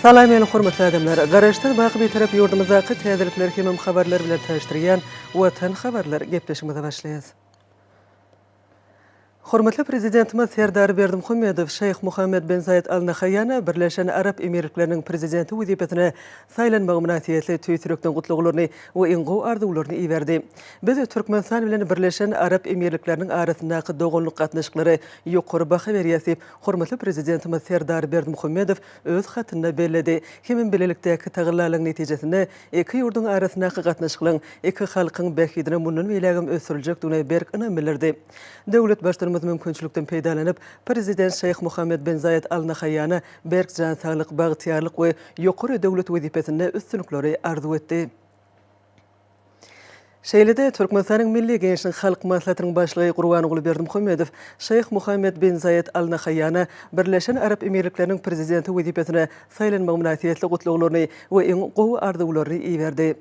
Salam eyle hormatly adamlar. Garaşdan baky bir tarap yurdumyzdaky täzelikler hemem habarlar bilen täşdirýän Watan habarlar gepleşmede başlaýar. Hormatly prezidentimiz Serdar Berdimuhammedow Şeyh Muhammed bin Zayed Al Nahyan Birleşen Arap Emirlikläriniň prezidenti wezipetine saýlanmagy münasibetli tüýtürekden gutluglaryny we iňgo arzuwlaryny iberdi. Biz Türkmenistan bilen Birleşen Arap Emirlikläriniň arasyndaky dogonluk gatnaşyklary ýokary baha berýäsip, hormatly prezidentimiz Serdar Berdimuhammedow öz hatyna belledi. Hemem bilelikdäki tagyllaryň netijesinde iki ýurduň arasyndaky gatnaşyklaryň iki halkyň bähidine mundan belägim ösüriljekdigine berk ynam bildirdi. Döwlet başlarymyz mümkinçilikden peýdalanyp prezident Şeyh Muhammed bin Zayed Al Nahyan berk jan saglyk, bagtyarlyk we ýokary döwlet wezipetinde üstünlikleri arzu etdi. Şeýlede Türkmenistanyň Milli Gençlik Halk Maslahatynyň başlygy Gurbanoğlu Berdimuhammedow Şeyh Muhammed bin Zayed Al Nahyan Birleşen Arap Emirlikläriniň prezidenti wezipetine saýlanmagy münasibetli gutluglaryny we iňgo arzuwlaryny iberdi.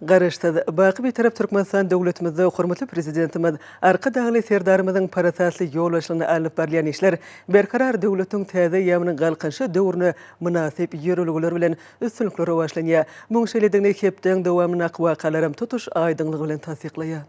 Garaşda baky bir tarap Türkmenistan döwletimizde hormatly prezidentimiz arka dagly serdarymyzyň parasatly ýol alyp barýan işler berkarar döwletiň täze ýamynyň galkynşy döwrüne münasip ýörelgler bilen üstünlikleri başlanýar. Muň şeýledigine hepden dowamyny wakalarym tutuş aýdynlygy bilen tasdiklaýar.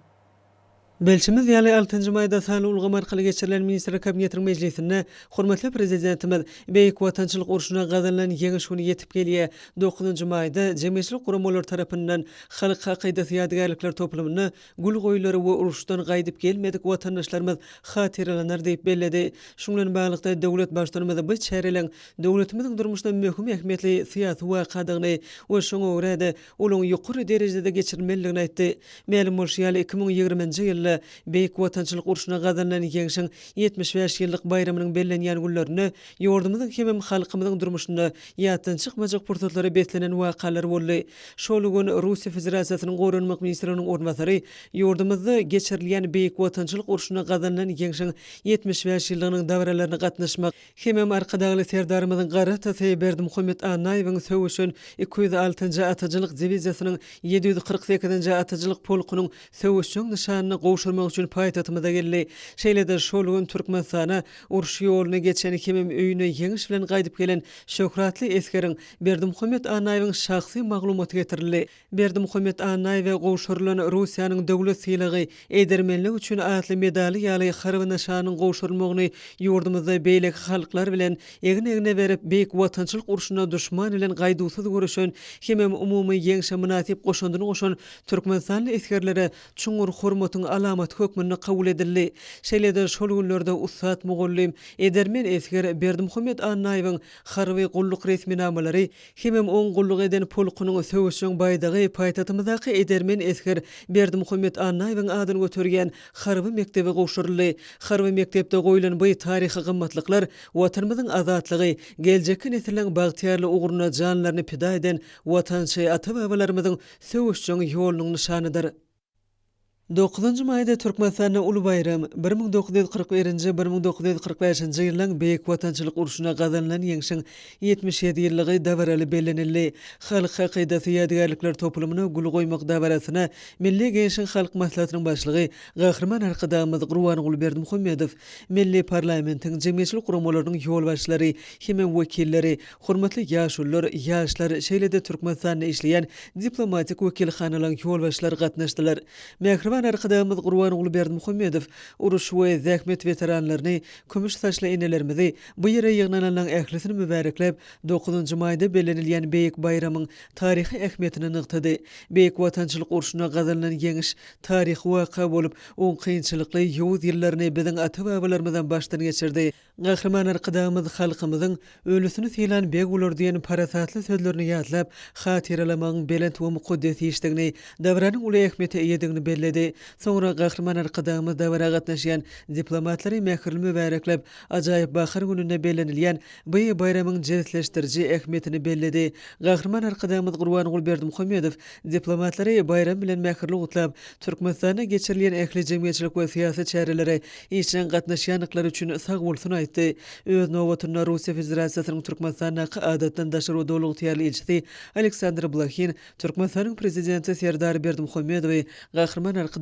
Belçimiz ýaly 6-njy maýda sany ulgamy arkaly geçirilen Ministrler Kabinetiniň mejlisinde hormatly prezidentimiz beýik watançylyk urşuna gazanlan ýeňişini ýetip gelýär. 9-njy maýda jemgyýetçilik guramalary tarapyndan halk hakydasy ýadygärlikler toplamyny gül goýlary we urşdan gaýdyp gelmedik watandaşlarymyz hatyralanar diýip belledi. Şuňlan baglykda döwlet başlarymyz bu çäreleň döwletimiziň durmuşyna möhüm ähmiýetli syýasy wakadygyny we şoňa görä-de olaň ýokary derejede geçirilmeligini aýtdy. Ma'lum bolýar 2020-nji ýylda beýik watançylyk urşuna gazanlan ýeňişiň 75 ýyllyk bayramynyň bellenýän günlerini ýurdumyzyň hemem halkymyzyň durmuşynda ýatdan çykmajak pursatlary betlenen wakalar boldy. Şol gün Russiýa Federasiýasynyň gorunmak ministriniň ornbasary ýurdumyzda geçirilýän beýik watançylyk urşuna gazanlan ýeňişiň 75 ýyllygynyň dawralaryna gatnaşmak hemem arkadagy serdarymyzyň Garatasy Berdimuhammed Anaýewiň söwüşün 206-njy atajylyk diwiziýasynyň 748-nji atajylyk polkunyň söwüşçüň nişanyny gowşurmak üçin paýtatymyza geldi. Şeýlede şol gün Türkmenistana urş ýoluny geçen hemem öýüne ýeňiş bilen gaýdyp gelen şöhratly eskeriň Berdimuhammed Anaýewiň şahsy maglumaty getirildi. Berdimuhammed Anaýew gowşurulan Russiýanyň döwlet sylagy edermenlik üçin atly medali ýaly harby nişanyň gowşurulmagyny ýurdumyzda beýleki halklar bilen egine berip beýik watançylyk urşuna düşman bilen gaýdywsyz görüşen hemem umumy ýeňişe münasip goşandyny goşan Türkmenistanly eskerlere çuňur hormatyň alamat hökmüni kabul edildi. Şeýlede şol günlerde Ussat Mugollim edermen esker Berdimuhammed Anaýewiň harby gulluk resminamalary hemem oň gulluk eden polkunyň söwüşçüň baýdagy paýtatymyzdaky edermen esker Berdimuhammed Anaýewiň adyny götergen harby mektebi gowşuruldy. Harby mektepde goýulan bu taryhy gymmatlyklar watanymyzyň azatlygy, geljeki nesilleriň bagtyarly uğruna janlaryny pida eden watançy ata-babalarymyzyň söwüşçüň ýolunyň nişanydyr. 9 mayda Türkmenistan'da Ulu Bayram 1941-1945 ýyllaryň beýik watançylyk uruşuna gazanlan ýeňşiň 77 ýyllygy dawraly bellenildi. Halk hakydasy ýadygärlikler toplumyna gul goýmak dawrasyna Milli Gençlik Halk Maslahatynyň başlygy Gahrman Arkadamyz Gurban Gulberdimuhammedow, Milli Parlamentiň jemgyýetçilik guramalarynyň ýol başlary, hemem wekilleri, hormatly ýaşullar, ýaşlar, şeýlede Türkmenistanda işleýän diplomatik wekilhanalaryň ýol başlary gatnaşdylar. Mehriban Arkadamyz Gurban Gulberdimuhammedow uruş we zähmet veteranlaryny, kümüş saçly enelerimizi bu ýere ýygnanan ählisini mübareklep 9 maýda bellenilýän beýik bayramyň taryhy ähmiýetini nykdy. Beýik watançylyk uruşuna gazanlan ýeňiş taryhy waka bolup, on kynçylykly ýoz ýyllaryny biziň ata-babalarymyzdan başdan geçirdi. Gahrman Arkadamyz halkymyzyň ölüsini sylan beg bolar diýen parasatly sözlerini ýadlap, hatyralamagyň belent we mukaddes işdigini, davranyň uly ähmiýeti eýedigini belledi. Soňra Gahrman Arkadamyz dawra gatnaşýan diplomatlary mähirli mübareklep, ajaýyp bahar gününde bellenilýän bu bayramyň jezleşdiriji ähmiýetini belledi. Gahrman Arkadamyz Gurban Gulberdimuhammedow diplomatlary bayram bilen mähirli gutlap, Türkmenistanda geçirilýän ähli jemgyýetçilik we syýasat çäreleri işiň gatnaşýanlyklary üçin sag bolsun aýtdy. Öz nowatynda Russiýa Federasiýasynyň Türkmenistanda adatdan daşary dowluk tiyarly elçisi Aleksandr Blokhin, Türkmenistanyň prezidenti Serdar Berdimuhammedow Gahrman Arkadamyzy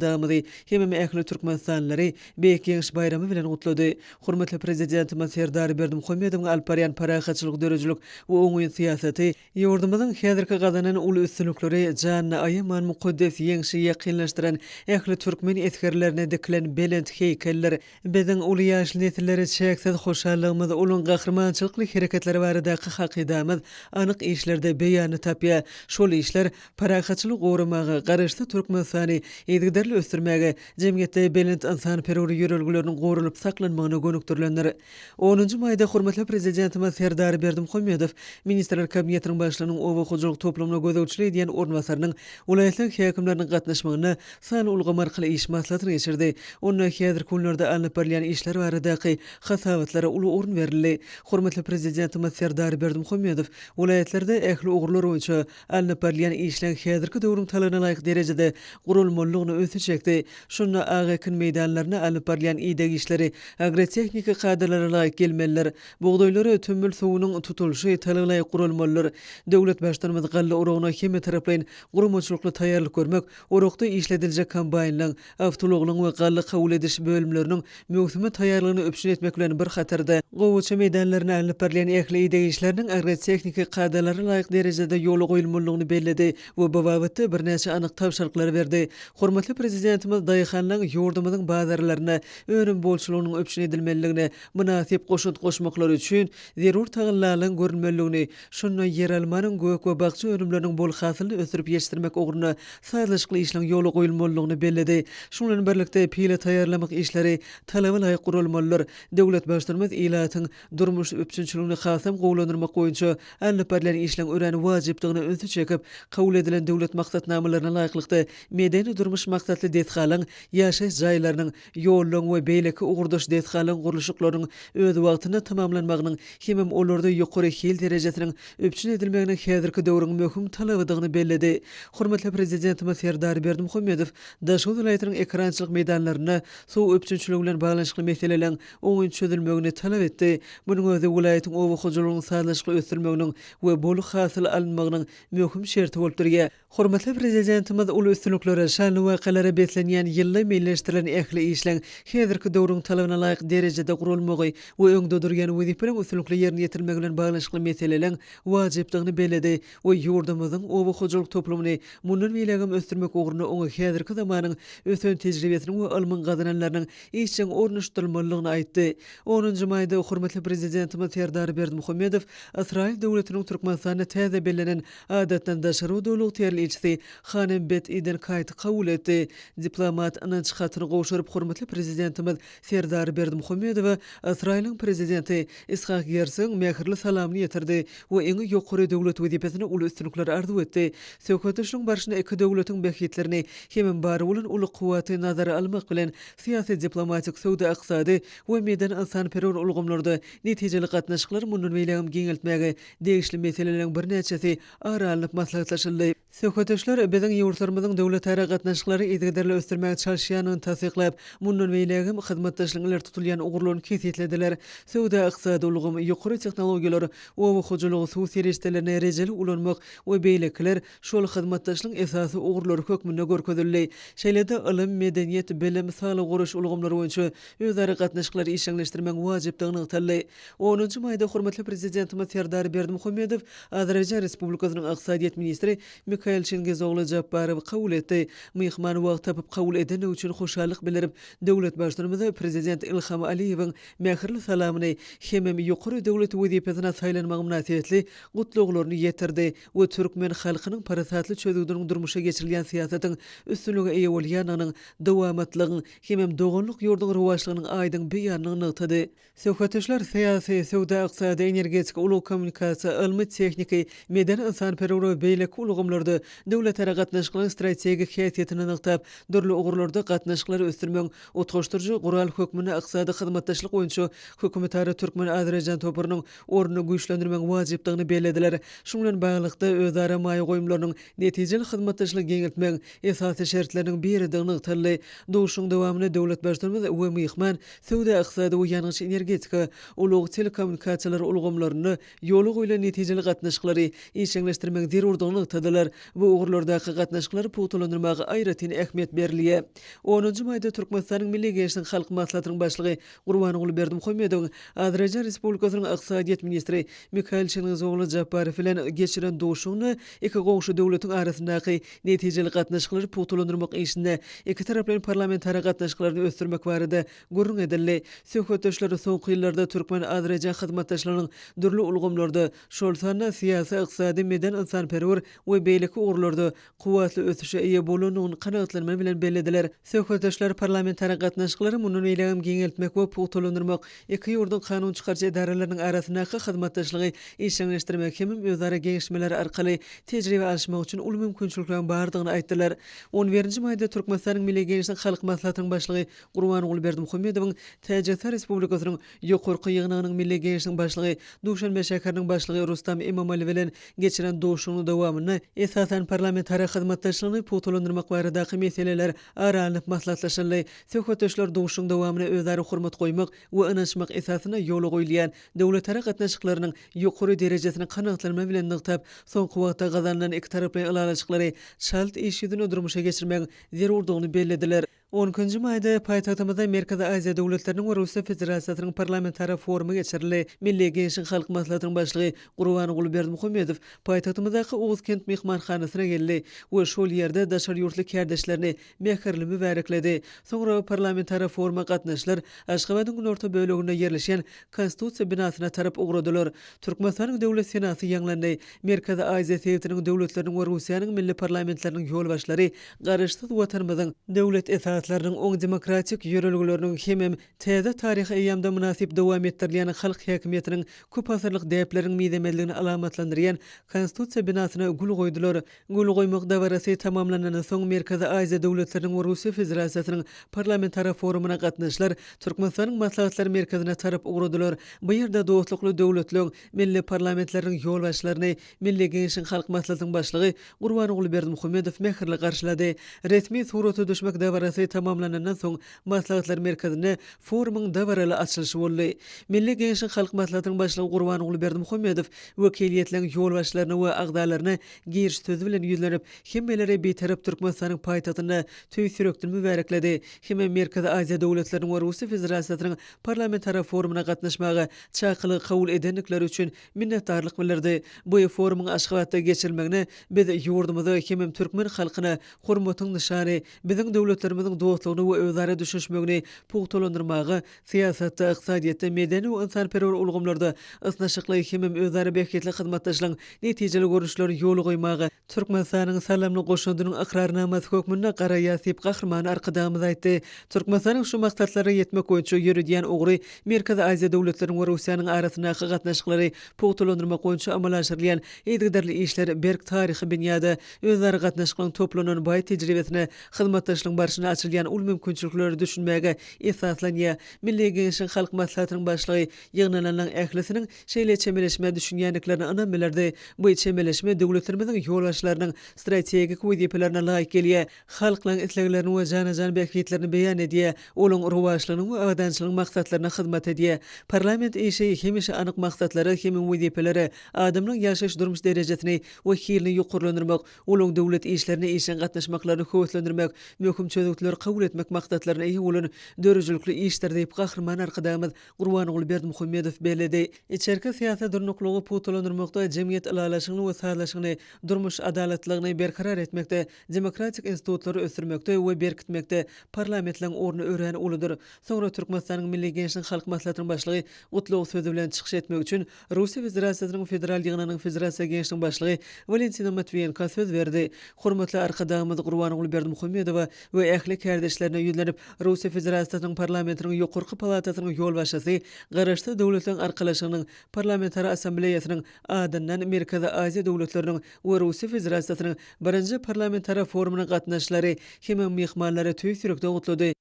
hemem ähli Türkmenistanlary beýik ýeňiş bayramy bilen gutlady. Hormatly prezidentimiz Serdar Berdimuhammedowyň alparyan parahatçylyk dörejilik we oňuýun syýasaty ýurdumyzyň häzirki gazanan uly üstünlikleri janyny aýyman mukaddes ýeňişi ýakynlaşdyran ähli türkmen eskerlerine dikilen belent heýkeller biziň uly ýaşly nesillere çäksiz hoşallygymyzy ulun gahrmançylykly hereketleri baradaky hakydamyz anyk işlerde beýany tapýa. Şol işler parahatçylyk goramagy, garaşdy Türkmenistany ýygdarly ösdürmäge, jemgyýetde belent insan perweri ýörelgileriniň gorulyp saklanmagyna gönükdirlenler. 10 maýda hormatly prezidentimiz Serdar Berdimuhammedow Ministrler Kabinetiniň başlygynyň owa hojalyk toplumyna gözegçilik edýän ornwasarynyň ulayatlyk häkimleriniň gatnaşmagyna sany ulgamy arkaly iş maslahatyny geçirdi. Onda häzir günlerde alınıp berilýän işler baradaky hasawatlara uly orun berildi. Hormatly prezidentimiz Serdar Berdimuhammedow ulayatlarda ähli ugurlar boýunça alınıp berilýän işler häzirki döwrüň talabyna laýyk derejede gurulmalygyny öňe çekdi. Şunda agakin meýdanlaryna alınıp berilýän ýygy işleri agrotehnika kadrlara laýyk gelmeliler. Bugdaýlary tümmül suwunyň tutulşy talabyna laýyk gurulmalylar. Döwlet başlarymyz galla uruguna hemme taraplaýyn gurulmaçylykly taýýarlyk görmek, urugda işlediljek kombaýnlaryň, awtologlaryň we galla kabul ediş bölümleriniň möhsüme taýýarlygyny öpüşün etmek bilen bir hatarda gowuça meýdanlaryna alınıp berilýän ähli ýygy işleriniň agrotehnika kadrlara laýyk derejede ýoly goýulmalygyny belledi we bu babatda bir näçe anyk tapşyryklar berdi. Hormatly prezidentimiz daýyhanlaryň ýurdumyzyň bazarlaryna önüm bolçulugynyň öpüşün edilmeligine münasip goşut goşmaklary üçin zerur taýlanlaryň görünmeligini, şonda yer almanyň gök we bagça önümleriniň bol hasylyny ösdürip ýetişdirmek ogruny saýlaşykly işleň ýoly goýulmalygyny belledi. Şundan birlikde pile taýýarlamak işleri talabyna laýyk gurulmalylar. Döwlet başlarymyz ilatyň durmuş öpüşünçiligini hasam gowlandyrmak boýunça alınıp berilýän işleň ören wajypdygyny öňe çekip, kabul edilen döwlet maksatnamalaryna laýyklykda medeni durmuş maksatly dethgalyň, ýaşaş jaýlarynyň, ýollaryň we beýleki ugurdaş dethgalyň gurulşyklaryň öz wagtyna tamamlanmagynyň hemem olarda ýokary hil derejesiniň öpüşün edilmegine häzirki döwrüň möhüm talabydygyny belledi. Hormatly prezidentimiz Serdar Berdimuhammedow daşy vilayatynyň ekrançylyk meýdanlaryna sow öpüşünçiligi bilen baglanşykly meseleleň oňun çözülmegini talap etdi. Munyň özü vilayatyň owa hojalygynyň saýlaşykly ösdürmeginiň we boluk hasyl alynmagynyň möhüm şerti bolup durýar. Hormatly prezidentimiz uly üstünliklere, şanly wakalara beslenýän ýylly millileşdirilen ähli işleň häzirki döwrüň talabyna laýyk derejede gurulmagy we öňde durýan wezipeleň üstünlikli ýerine ýetirmek bilen baglanşykly meseleleň wajypdygyny belledi we ýurdumyzyň owa hojalyk toplumyny mundan beýlegem ösdürmek ogruny oňa häzirki zamanyň ösen tejribesini we ilmiň gazananlarynyň işçiň ornuşdurulmalygyny aýtdy. 10 maýda hormatly prezidentimiz Serdar Berdimuhammedow Israil döwletiniň Türkmenistanda täze bellenen adatdan daşary dowluk tiyarly elçisi Hanem Bet Eden Kayty kabul etdi. Diplomat ananç hatyny gowşuryp hormatly prezidentimiz Serdar Berdimuhammedow Israiliň prezidenti Ishak Herzog mähirli salamny ýetirdi we eňi ýokary döwlet wezipesine uly üstünlikler arzu etdi. Söhbetleşiň barşyna iki döwletiň bähitlerini hemem bary bolan uly kuwaty nazara almak bilen syýasy diplomatik söwda aqsady we meýdan insan perwer ulgamlarda netijeli gatnaşyklar mundan beýlegem geňeltmäge degişli meselelerin bir näçesi aralanyp maslahatlaşyldy. Söhbetleşler biziň ýurtlarymyzyň döwlet ara gatnaşyklary ýygyderle ösdürmäge çalışýanyny tasdiklap, mundan beýlegim hyzmatdaşlygylar tutulýan ugurlaryny kesetlediler. Söwda ykdysady ulgamy, ýokary tehnologiýalar we hujulugy suw serişdelerine rejeli ulanmak we beýlekler şol hyzmatdaşlygyň esasy ugurlary hökmünde görkezildi. Şeýlede ilim, medeniýet, bilim, sağlyk guruş ulgamlary boýunça özleri gatnaşyklary işleňleşdirmek wajypdygyny ýytaldy. 10-njy maýda hormatly prezidentimiz Serdar Berdimuhammedow Azerbaýjan Respublikasynyň ykdysadyýet ministri Mikhail Şengezoglu Jabbarow kabul etdi. Myhman wagt tapyp kabul edeni üçin hoşallyk bildirip, döwlet başlanymy prezident Ilham Aliýewiň mähirli salamy hemem ýokary döwlet wezipesine saýlanmagy münasibetli gutluglaryny ýetirdi we türkmen halkynyň parasatly çözügdürüň durmuşa geçirilýän siýasatyň üstünlüge eýe bolýanynyň dawamatlygyň hemem doganlyk ýurduň rowajlygynyň aýdyň beýanyny ýytdy. Söhbetçiler syýasy, sowda, ykdysady, energetika, ulug kommunikasiýa, ilmi, tehnika, meden insan perweri beýleki ulgamlarda döwlet ara gatnaşyklaryň strategik häsiýetini ýytap, dürli ugurlarda gatnaşyklary ösdürmek, otgoşdurjy gural hökmüne ykdysady hyzmatdaşlyk boýunça hökümet ara Türkmen Azerbaýjan topurynyň ornuny güýçlendirmek wajypdygyny belediler. Şunu bilen baglykda özara maýy goýumlarynyň netijeli hyzmatdaşlygy geňeltmek esasy şertleriniň biridigini ýytaldy. Dowuşyň dowamyny döwlet başlanymy we myhman sowda, ykdysady we ýanyş energetika, ulug telekommunikasiýalar ulgamlaryny ýoly goýulan netijeli gatnaşyklary işleňleşdirmek zerurdygyny ýytadylar. Bu ugurlardaky gatnaşyklary putulandyrmagy aýratyn ähmiýet berilýär. 10-njy maýda Türkmenistanyň Milli Gençlik Halk Maslahatynyň başlygy Gurbanoğlu Berdimuhammedow Azerbaýjan Respublikasynyň ykdysadyýet ministri Mikhail Şengezoglu Jabbarow bilen geçiren dowuşyny iki goňşy döwletiň arasyndaky netijeli gatnaşyklary putulandyrmak işinde iki taraplyň parlamentary gatnaşyklaryny ösdürmek barada gurrun edildi. Söhbetçiler soňky ýyllarda Türkmen Azerbaýjan hyzmatdaşlarynyň dürli ulgamlarda şol sany syýasy, ykdysady, meden insanperwer we beýleki ugurlarda kuwatly ösüşe eýe bolanyny kanagatlanma bilen belediler. Söhbetçiler parlamentary gatnaşyklary munun eýlegim geňeltmek we putulandyrmak iki ýurdun kanun çykarjy edaralarynyň arasyndaky hyzmatdaşlygy işleňleşdirmek hem özara geňişmeler arkaly tejribe alşmak üçin ul mümkinçilikler bardygyny aýtdylar. 11-nji maýda Türkmenistanyň Milli Gençlik Halk Maslahatynyň başlygy Gurbanoğlu Berdimuhammedowyň Täjikistan Respublikasynyň ýokurky ýygynynyň Milli Gençlik başlygy Duşanbe şäheriniň başlygy Rustam Emomali bilen geçiren dowuşynyň dowamyny esasen parlamentary hyzmatdaşlygyny putulandyrmak baradaky meseleler aranyp maslahatlaşyldy. Söhbetçiler dowuşyň dowamyny özleri hormat goýmak we ynançmak esasyna ýoly goýulýan döwlet ara gatnaşyklarynyň ýokary derejesini kanagatlanma bilen ýygyp, soňky wagtda gazanlan iki taraply ylalaçyklary şalt iş ýüzüne durmuşa geçirmek zerurdygyny bellediler. 10-njy maýda paýtagtymyzda Merkezi Aziýa döwletleriniň we Russiýa Federasiýasynyň parlamentary forumy geçirildi. Milli Gençlik Halk Maslahatynyň başlygy Gurbanoğlu Berdimuhammedow paýtagtymyzdaky Owuzkent mehmanhanasyna geldi we şol ýerde daşar ýurtly kärdeşlerini mähirli mübarekledi. Soňra parlamentary foruma gatnaşylar Aşgabatyň günorta böleginde ýerleşen Konstitusiýa binasyna tarap ugradylar. Türkmenistanyň döwlet senasy ýanglandy. Merkezi Aziýa sewtiniň döwletleriniň we Russiýanyň milli parlamentleriniň ýolbaşlary garaşsyz watanymyzyň döwlet esaslarının oň demokratik ýöreligleriniň hemem täze taryhy eýamda münasip dowam etdirilýän halk häkimiýetiniň köp asyrlyk däpleriniň midemelligini alamatlandyrýan konstitusiýa binasyna gul goýdular. Gul goýmak dawarasy tamamlanandan soň Merkezi Aziýa döwletleriniň we Russiýa Federasiýasynyň parlamentary forumuna gatnaşylar Türkmenistanyň maslahatlar merkezine tarap ugradylar. Bu ýerde dostlukly döwletler milli parlamentleriniň ýolbaşlaryny Milli Gençlik Halk Maslahatynyň başlygy Gurbanoğlu Berdimuhammedow mähirli garşylady. Resmi suraty düşmek dawarasy tamamlanandan soň maslahatlar merkezine forumyň dawaraly açylyşy boldy. Milli Gençlik Halk Maslahatynyň başlygy Gurbanoğlu Berdimuhammedow wekiliýetleriň ýolbaşlaryny we agdalaryny giriş sözü bilen ýüzlenip hemmeleri betarap Türkmenistanyň paýtagtyna töýsürekden mübarekledi. Hemme Merkezi Aziýa döwletleriniň we Russiýa Federasiýasynyň parlamentary forumuna gatnaşmagy çakyly kabul edenlikleri üçin minnetdarlyk bildirdi. Bu forumyň Aşgabatda geçirilmegine biz ýurdumyzda hemem türkmen halkyna hormatyň nişany, biziň döwletlerimiziň dostlugyny we özara düşünmegini putulandyrmagy, siýasatda, ykdysadyatda, medeni we insanperwer ulgamlarda ysnaşykly hemem özara beýketli hyzmatdaşlygyň netijeli görüşleri ýoly goýmagy, Türkmenistanyň salamly goşundynyň ikrarnamasy hökmüne gara ýasyp gahrmany arkadamyz aýtdy. Türkmenistanyň şu maksatlary ýetmek boýunça ýürüdýän ugry Merkezi Aziýa döwletleriniň we Russiýanyň arasyndaky gatnaşyklary putulandyrmak boýunça amal aşyrylýan ýetgiderli işler berk taryhy binýada özleri gatnaşyklaryň toplanan baý tejribesine hyzmatdaşlygyň barşyna yaşalyan ul mümkinçilikleri düşünmäge esaslanýa. Milli Geňeşiň halk maslahatynyň başlygy ýygnananyň ählisiniň şeýle çemeleşme düşünýänliklerini anam bilerdi. Bu çemeleşme döwletlerimiziň ýolbaşçylarynyň strategik wezipelerini laýyk gelýär. Halklaryň isleglerini we jana-jan beýikliklerini beýan edýär. Olaň ruwaşlygynyň we adançylygyň maksatlaryna hyzmat edýär. Parlament işi hemişe anyk maksatlary, hemi wezipeleri adamyň ýaşaş durmuş derejesini we hilini ýokurlandyrmak, olaň döwlet işlerine işin gatnaşmaklaryny höwetlendirmek, möhüm çözükleri kabul etmek maksatlaryna eýe bolan dörüjülükli işler diýip gahrman arkadaşymyz Gurbanyň Berdimuhammedow beledi. İçerki siýasat durnuklugy putulandyrmakda jemgyýet ilalaşygyny we sağlaşygyny, durmuş adalatlygyny berkarar etmekde, demokratik institutlary ösürmekde we berkitmekde parlamentlaryň orny ören uludyr. Soňra Türkmenistanyň Milli Geňeşiň halk maslahatynyň başlygy Gutluw sözi bilen çykyş etmek üçin Russiýa Federatsiýasynyň federal ýygynynyň Federatsiýa Geňeşiň başlygy Valentina Matviyenko söz berdi. Hormatly arkadaşymyz Gurbanyň Berdimuhammedow we ähli kardeşlerine ýüzlenip Russiýa Federatsiýasynyň parlamentiniň ýokurky palatasynyň ýolbaşçysy, garaşdy döwletleriň arkalaşygynyň parlamentary assambleýasynyň adından Merkezi Aziýa döwletleriniň we Russiýa Federatsiýasynyň 1-nji parlamentary forumyna gatnaşlary hem mehmanlary tüýsürekde gutlady.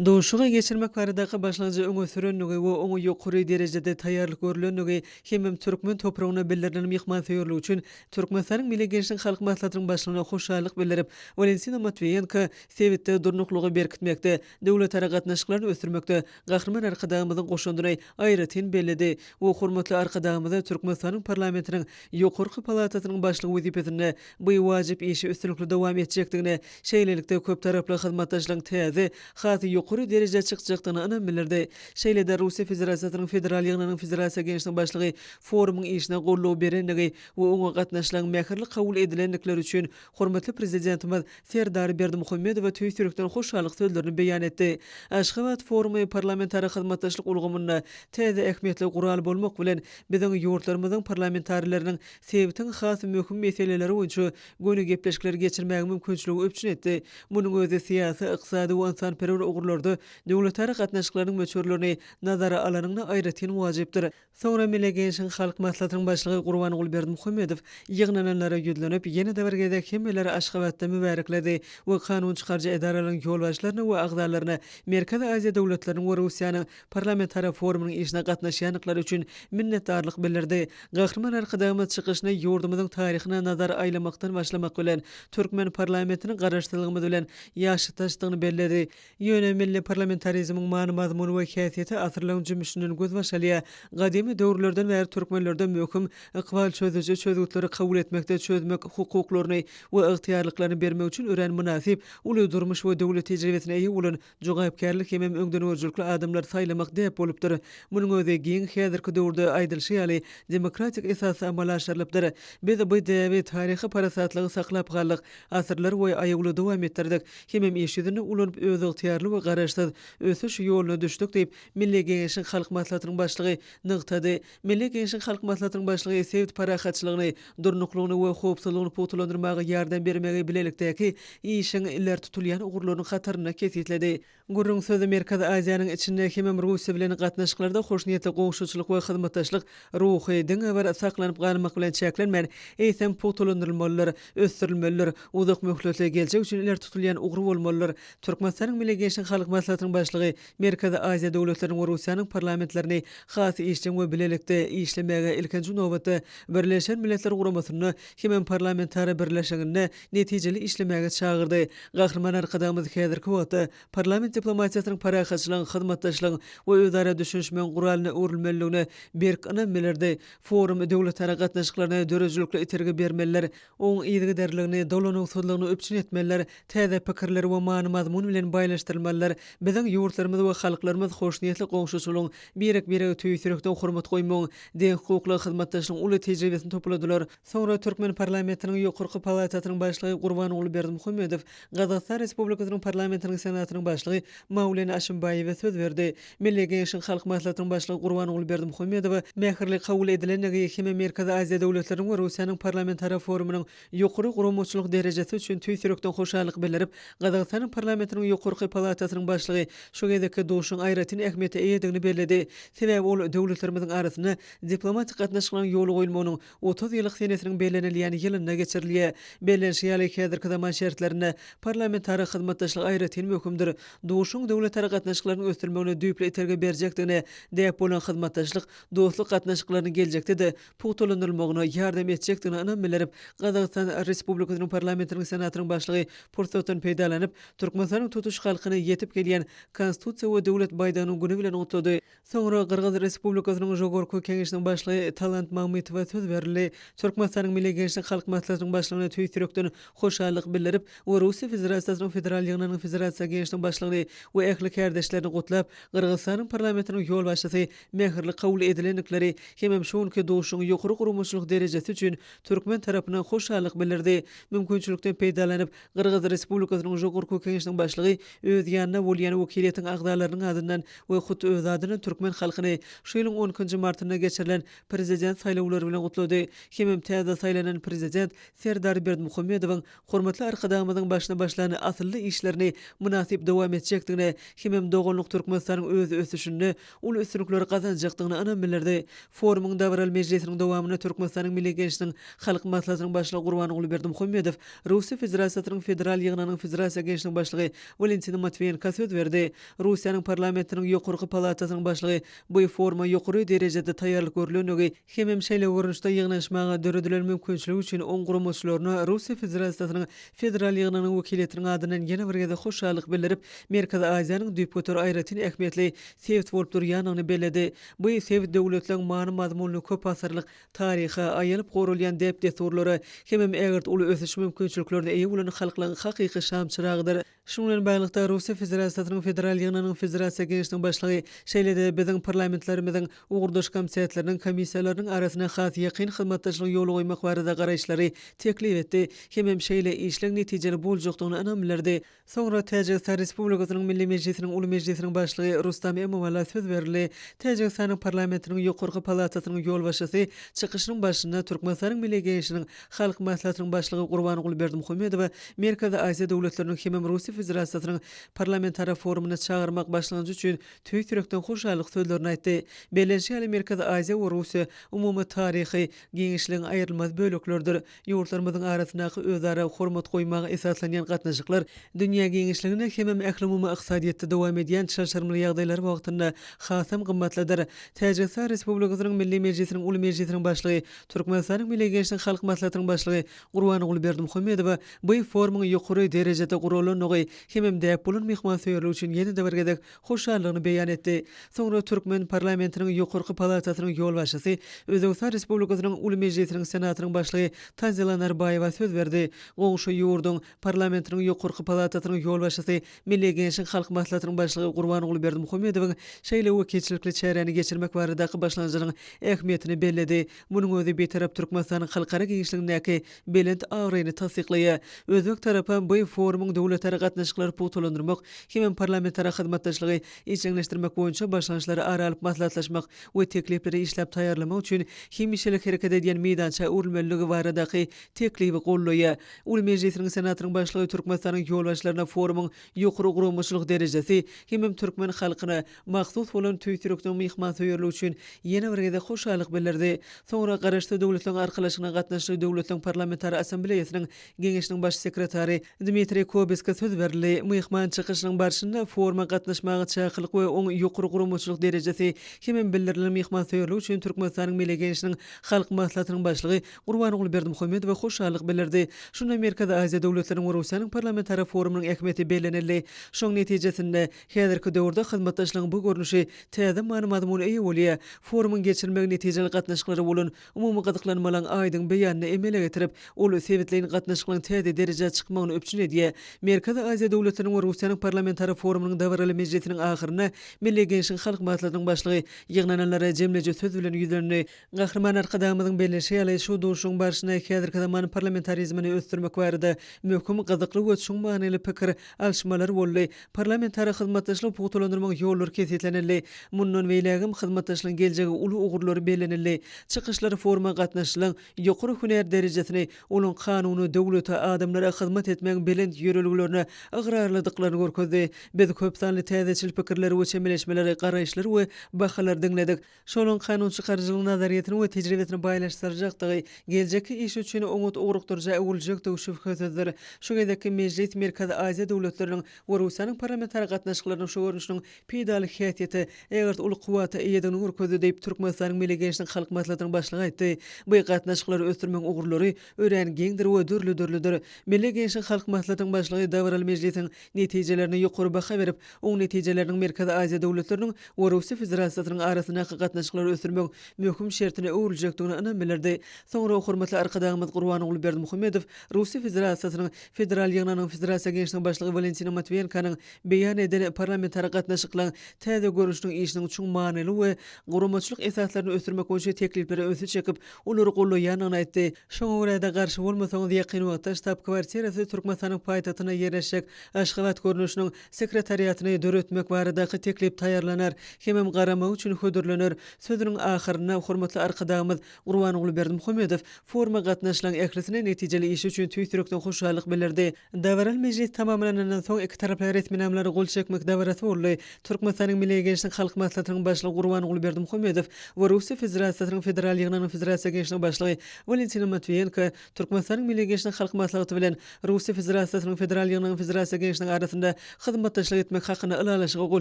Doğuşuğa geçirmek baradaky başlanjy öňe sürenligi we oňa ýokary derejede taýýarlyk görülenligi hemem türkmen topragyna bildirilen mehmanseýerlik üçin Türkmenistanyň Milli Geňeşiň halk maslahatynyň başlygyna hoşallyk bildirip, Valentina Matviyenko Sewitde durnuklugy berkitmekde, döwletara gatnaşyklaryny ösürmekde gahrman arkadaşymyzyň goşundyny aýratyn bellidi. O hormatly arkadaşymyz Türkmenistanyň parlamentiniň ýokurky palatasynyň başlygy wezipesinde bu wajyp işi üstünlikli dowam etjekdigine, şeýlelikde köp taraply hyzmatdaşlygyň täze hasy ýokary derejede çykjakdygyny anam bilirdi. Şeýlede Russiýa Federatsiýasynyň federal ýygynynyň Federatsiýa Geňeşiň başlygy forumy işine gollaw berendigi we oňa gatnaşylan mähirli kabul edilenlikler üçin hormatly prezidentimiz Serdar Berdimuhammedow tüýsürekden hoşallyk sözlerini beýan etdi. Aşgabat forumy parlamentary hyzmatdaşlyk ulgamyna täze ähmiýetli gural bolmak bilen biziň ýurtlarymyzyň parlamentarlarynyň sebitiň has möhüm meseleleri boýunça göni gepleşikler geçirmäge mümkinçiligi öpçün etdi. Munyň özi siýasy, ykdysady we insanperwer ugurlarda döwletara gatnaşyklarynyň möçürlerini nazara alanyny aýratyn wajypdyr. Soňra Milli Geňeşiň halk maslahatynyň başlygy Gurbanyň Berdimuhammedow ýygnananlara ýüzlenip ýene de bir gezek hemmeleri Aşgabatda mübarekledi we kanun çykarjy edaralaryň ýolbaşçylaryny we agzalaryny Merkezi Aziýa döwletleriniň we Russiýanyň parlamentary forumynyň işine gatnaşýanlyklary üçin minnetdarlyk bildirdi. Gahrman arkadaşymyz çykyşyny ýurdumyzyň taryhyna nazar aýlamakdan başlamak bilen Türkmen parlamentiniň garaşdyrlygymyz bilen ýaşytaşdygyny belledi. Ýöne milli parlamentarizmiň many mazmuny we häsiýeti asyrlaryň jümüşinden göz başalýar. Gadymy döwürlerden bäri türkmenlerde möhüm ykbal çözüji çözgütleri kabul etmekde çözmek hukuklaryny we ygtyýarlyklaryny bermek üçin ören münasip uly durmuş we döwlet tejribesine eýe bolan jogapkärlik hem öňden örjükli adamlar saýlamak diýip bolupdyr. Munyň özi giň häzirki döwürde aýdylşy demokratik esasy amal aşyrylypdyr. Biz bu däwe taryhy parasatlygy saklap galdyk. Asyrlar we aýagly dowam etdirdik. Hem iş ýüzüne ulanyp öz ygtyýarly we garaşsyz ösüş ýoluna düşdik diýip Milli Geňeşiň halk maslahatynyň başlygy nygtady. Milli Geňeşiň halk maslahatynyň başlygy Sewit parahatçylygyny, durnuklugyny we howpsuzlygyny putulandyrmaga ýardam bermegi bilelikdäki işiň iller tutulýan ugurlarynyň hataryna kesetledi. Gurrun sözü Merkezi Aziýanyň içinde hemem Russiýa bilen gatnaşyklarda hoşniýetli goňşuçylyk we hyzmatdaşlyk ruhy diňe saklanyp galmak bilen çäklenmän, eýsem putulandyrylmalylar, ösdürilmeliler, uzak möhletli geljek üçin iller tutulýan ugur bolmalylar. Türkmenistanyň Milli Geňeşiň halk maslahatynyň başlygy Merkezi Aziýa döwletleriniň we Russiýanyň parlamentlerini has işçiň we bilelikde işlemege ilkinji nowbatda Birleşen Milletler Guramasyny hemem parlamentary birleşiginde netijeli işlemege çağırdy. Gahrman arkadaşymyz häzirki wagtda parlament diplomatiýasynyň parahatçylygyň, hyzmatdaşlygyň we özara düşünşmen guralyny öwrülmeliligine berk anam bildirdi. Forum döwletara gatnaşyklaryna dörejlikle itergi bermeliler, oň ýygy derligini, dolanyksyzlygyny öpçün etmeliler, täze pikirleri we many mazmun bilen baýlaşdyrmalylar. Biziň ýurtlarymyz we halklarymyz hoşniýetli goňşuçylygyň birek-birege tüýsürekden hormat goýmagyň, deň hukukly hyzmatdaşlygyň uly tejribesini topladylar. Soňra Türkmen parlamentiniň ýokurky palatasynyň başlygy Gurbanyň Berdimuhammedow, Gazakistan Respublikasynyň parlamentiniň senatynyň başlygy Mawlen Aşymbaýewe söz berdi. Milli Geňeşiň halk maslahatynyň başlygy Gurbanyň Berdimuhammedow mähirli kabul edilenligi hem Merkezi Aziýa döwletleriniň we Russiýanyň parlamentary forumynyň ýokary guramaçylyk derejesi üçin tüýsürekden hoşallyk bildirip, Gazakistanyň parlamentiniň ýokurky palatasynyň Palatanyň başlygy şu gezekde duşuň aýratyn ähmiýeti eýedigini bellädi. Sebäbi ol döwletlerimiziň arasyna diplomatik gatnaşyklaryň ýoly goýulmagynyň 30 ýyllyk senesiniň bellenilýäni ýylyna geçirilýär. Bellenşi ýaly häzirki zaman şertlerine parlamentary hyzmatdaşlyk aýratyn möhümdir. Duşuň döwletleri gatnaşyklarynyň ösdürmegine düýple iterge berjekdigine däp bolan hyzmatdaşlyk dostluk gatnaşyklarynyň geljekde puwtolandyrylmagyna ýardam etjekdigine anam bilerip Gazagystan Respublikasynyň parlamentiniň senatynyň başlygy pursatdan peýdalanyp Türkmenistanyň tutuş halkyny ýetip gelýän konstitusiýa we döwlet baýdanyň güni bilen unutlady. Soňra Gyrgyz Respublikasynyň jogorky keňeşiniň başlygy Talant Magmytowa söz berildi. Türkmenistanyň Milli Gençlik Halk Maslahatynyň başlygyna tüýtürekden hoşallyk bildirip we Russiýa Federatsiýasynyň federal ýygynyň federasiýa gençiniň başlygyny we ähli kärdäşlerini gutlap Gyrgyzstanyň parlamentiniň ýol başçysy mehirli kabul edilenlikleri hem şonki duşuň ýokary gurulmuşlyk derejesi üçin Türkmen tarapyna hoşallyk bildirdi. Mümkinçilikden peýdalanyp Gyrgyz Respublikasynyň jogorky keňeşiniň başlygy öz ýanyna bolýan wekiliýetiň agdalarynyň adyndan we hut öz adyny Türkmen halkyny şu ýylyň 10-njy martyna geçirilen prezident saýlawlary bilen gutlady. Hem täze saýlanan prezident Serdar Berdimuhammedowyň hormatly arkadagymyzyň başyna başlany asylly işlerini münasip dowam etjekdigine hem dogonluk Türkmenistanyň öz ösüşini ul ösürükleri gazanjakdygyny anam bildirdi. Forumyň dawral meclisiniň dowamyna Türkmenistanyň Milli Gençlik Halk Maslahatynyň başlygy Gurbanyň Berdimuhammedow Russiýa Federatsiýasynyň federal ýygynyň federasiýa gençiniň başlygy Valentin Matviyenko söz berdi. Russiýanyň parlamentiniň ýokurky palatasynyň başlygy bu forma ýokary derejede taýýarlyk görülenigi hem şeýle görünüşde ýygnaşmaga döredilen mümkinçiligi üçin oň gurulmuşlaryna Russiýa Federatsiýasynyň federal ýygynyň wekiliýetiniň adyndan ýene bir gede hoşallyk bildirip Merkez Aziýanyň düýpüter aýratyn ähmiýetli sewit bolup durýanyny belledi. Bu sewit döwletleriň many mazmunly köp asyrlyk taryhy aýylyp gorulýan dep desurlary hem egert uly ösüş mümkinçiliklerine eýe bolan halklaryň hakyky şam çyragydyr. Şunu bilen baglykda Russiýa Federatsiýasynyň federal ýygynyň federasiýa gençiniň başlygy şeýle-de biziň parlamentlerimiziň ugurdaş komissiyatlarynyň komissiýalarynyň arasyna has ýakyn hyzmatdaşlyk ýoly goýmak barada garaýşlary teklip etdi. Hem şeýle işleň netijeli boljakdygyny anam bildirdi. Soňra Täjikistan Respublikasynyň Milli Mejlisiniň uly mejlisiniň başlygy Rustam Emomali söz berildi. Täjikistanyň parlamentiniň ýokurky palatasynyň ýol başçysy çykyşynyň başynda Türkmenistanyň Milli Gençlik Halk Maslahatynyň başlygy Gurbanyň Berdimuhammedow Merkez Aziýa döwletleriniň hem Russiýa Federatsiýasynyň parlamentary forumuna çağırmak başlanýan üçin tüýtürekden hoşallyk sözlerini aýtdy. Bellenşi ýaly Merkez Aziýa we Russiýa umumy taryhy geňişligiň aýrylmaz böleklerdir. Ýurtlarymyzyň arasyndaky özara hormat goýmagy esaslanýan gatnaşyklar dünýä geňişligine hem ähli umumy ykdysadyatda dowam edýän şaşyrmaly ýagdaýlar wagtynda hasam gymmatlydyr. Täjikistan Respublikasynyň Milli Mejlisiniň uly mejlisiniň başlygy Türkmenistanyň Milli Gençlik Halk Maslahatynyň başlygy Gurbanyň Berdimuhammedow bu forumyň ýokary derejede gurulanyny hem däp bolan mehmansyýerlik üçin ýene-de bir gedek hoşallygyny beýan etdi. Soňra Türkmen parlamentiniň ýokurky palatasynyň ýol başçysy Özbekistan Respublikasynyň uly mejlisiniň senatynyň başlygy Tanzila Narbayewa söz berdi. Goňşy ýurduň parlamentiniň ýokurky palatasynyň ýol başçysy Milli Gençlik Halk Maslahatynyň başlygy Gurbanyň Berdimuhammedowyň şeýle wekilçilikli çäreni geçirmek baradaky başlanjygyň ähmiýetini belledi. Munyň özi betarap Türkmenistanyň halkara geňişligindäki belent agryny tasdiklaýar. Özbek tarapy bu forumyň döwletleri gatnaşyklary puwtolandyrmak hem parlamentary hyzmatdaşlygy içeňleşdirmek boýunça başlanýşlary aralyp maslahatlaşmak we teklipleri işläp taýýarlamak üçin hemişelik hereket edýän meýdança urulmeligi baradaky teklipi gollaýar. Uly mejlisiniň senatynyň başlygy Türkmenistanyň ýol başçylaryna forumyň ýokary gurulmuşlyk derejesi hem türkmen halkyna mahsus bolan tüýtürekden mehmansyýerlik üçin ýene bir gede hoşallyk bildirdi. Soňra garaşdy döwletleriň arkalaşygyna gatnaşyk döwletleriň parlamentary assambleýasynyň geňeşiniň baş sekretary Dmitri Kobeska söz berildi. Mehman çykyşynyň barşynda foruma gatnaşmagy çakylyk we oň ýokary gurulmuşlyk derejesi hem bildirilen mehmansyýerlik üçin Türkmenistanyň Milli Gençlik Halk Maslahatynyň başlygy Gurbanyň Berdimuhammedow hoşallyk bildirdi. Şunda Merkez Aziýa döwletleriniň we Russiýanyň parlamentary forumynyň ähmiýeti bellenildi. Şoň netijesinde häzirki döwürde hyzmatdaşlygyň bu görnüşi täze many-mazmuny eýe bolýar. Forumyň geçirilmegi netijeli gatnaşyklary bolan umumy gyzyklanmalan aýdyň beýanyny emele getirip ol sewitleýin gatnaşyklaryň täze derejede çykmagyny öpçün edýär. Merkez Aziýa döwletleriniň we Russiýanyň parlamentary forumynyň dawraly mejlisiniň ahyryna Milli Gençlik Halk Maslahatynyň başlygy ýygnananlara jemleje söz bilen ýüzlerini gahrman arkadagymyzyň belleşi ýaly şu duşuň barşyna häzirki zaman parlamentarizmini ösdürmek barada möhüm gyzykly ötüşiň manyly pikir alşmalar boldy. Parlamentary hyzmatdaşlyk puwtolandyrmak ýollary kesitlenildi. Mundan beýlegim hyzmatdaşlygyň geljegi uly ugurlary bellenildi. Çykyşlary foruma gatnaşylan ýokary hüner derejesini, olaň kanuny, döwlete, adamlara hyzmat etmegiň belend ýöreliglerini ıgrarladyklaryny görkezdi. Biz köp sanly täzeçil pikirleri we çemeleşmeleri, garaýşlary we bahalary diňledik. Şonuň kanun çykarjylyk nazariýetini we tejribesini baýlaşdyrjakdygy, geljeki iş üçin oňut ugrukdyrja öwüljekdi şüphesizdir. Şu gedeki Mejlis Merkezi Aziýa döwletleriniň we Russiýanyň parlamentar gatnaşyklarynyň şu görnüşiniň peýdaly häsiýeti eger uly kuwata eýedigini görkezdi diýip Türkmenistanyň Milli Gençlik Halk Maslahatynyň başlygy aýtdy. Bu gatnaşyklary ösdürmek ugurlary ören giňdir we dürlüdürlüdür. Milli Gençlik Halk Maslahatynyň başlygy Dawral Mejlisiň netijelerini ýokary baha berip, oň netijeleriniň Merkezi Aziýa döwletleriniň we Russiýa Federasiýasynyň arasyna gatnaşyklary ösdürmek möhüm şertine öwüljekdigini ynany bildirdi. Soňra hormatly arkadaşymyz Gurban Ogly Berdimuhammedow Russiýa Federasiýasynyň federal ýygynyň Federasia Gençlik başlygy Valentina Matviyenkanyň beýan eden parlamentar gatnaşyklaryň täze görüşiniň işiniň çuň manyly we guramaçylyk esaslaryny ösdürmek boýunça teklipleri ösü çekip olary gollaýanyny aýtdy. Şoňa görä de garşy bolmasaňyz ýakyn wagtda ştab kwartirasy Türkmenistanyň paýtagtyna ýerleşik Aşgabat görnüşiniň sekretariýatyny döretmek baradaky teklip taýýarlanar, hemem garamak üçin hödürlenir. Sözüniň ahyryna hormatly arkadaşymyz Gurban Ogly Berdimuhammedow forma gatnaşylan ählisine netijeli iş üçin tüýtürekden hoşallyk bildirdi. Dawral mejlis tamamlanandan soň iki taraplar etminamlary gol çekmek dawarasy boldy. Türkmenistanyň Milli Gençlik Halk Maslahatynyň başlygy Gurban Ogly Berdimuhammedow we Russiýa Federasiýasynyň federal ýygynyň Federasia Gençlik başlygy Valentina Matviyenko Türkmenistanyň Milli Gençlik Halk Maslahaty bilen Russiýa Federasiýasynyň federal ýygynyň Federasia Gençlik arasynda hyzmatdaşlyk etmek hakyna ılalaşyga gol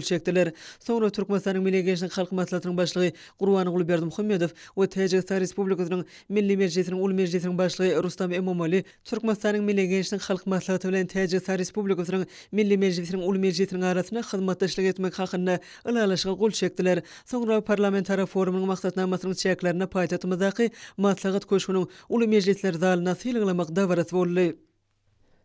çekdiler. Soňra Türkmenistanyň Milli Gençlik Halk Maslahatynyň başlygy Gurban Ogly Berdimuhammedow we Täjikistan Respublikasynyň Milli Mejlisiniň Uly Mejlisiniň başlygy Rustam Emomali Türkmenistanyň Milli Gençlik Halk Maslahaty bilen Täjikistan Respublikasynyň Milli Mejlisiniň Uly Mejlisiniň arasyna hyzmatdaşlyk etmek hakyna ılalaşyga gol çekdiler. Soňra parlamentara forumyň maksatnamasynyň çeklerini paýtatymyzdaky maslahat köşküniň Uly Mejlisler zalyna sylgylamak dawarasy boldy.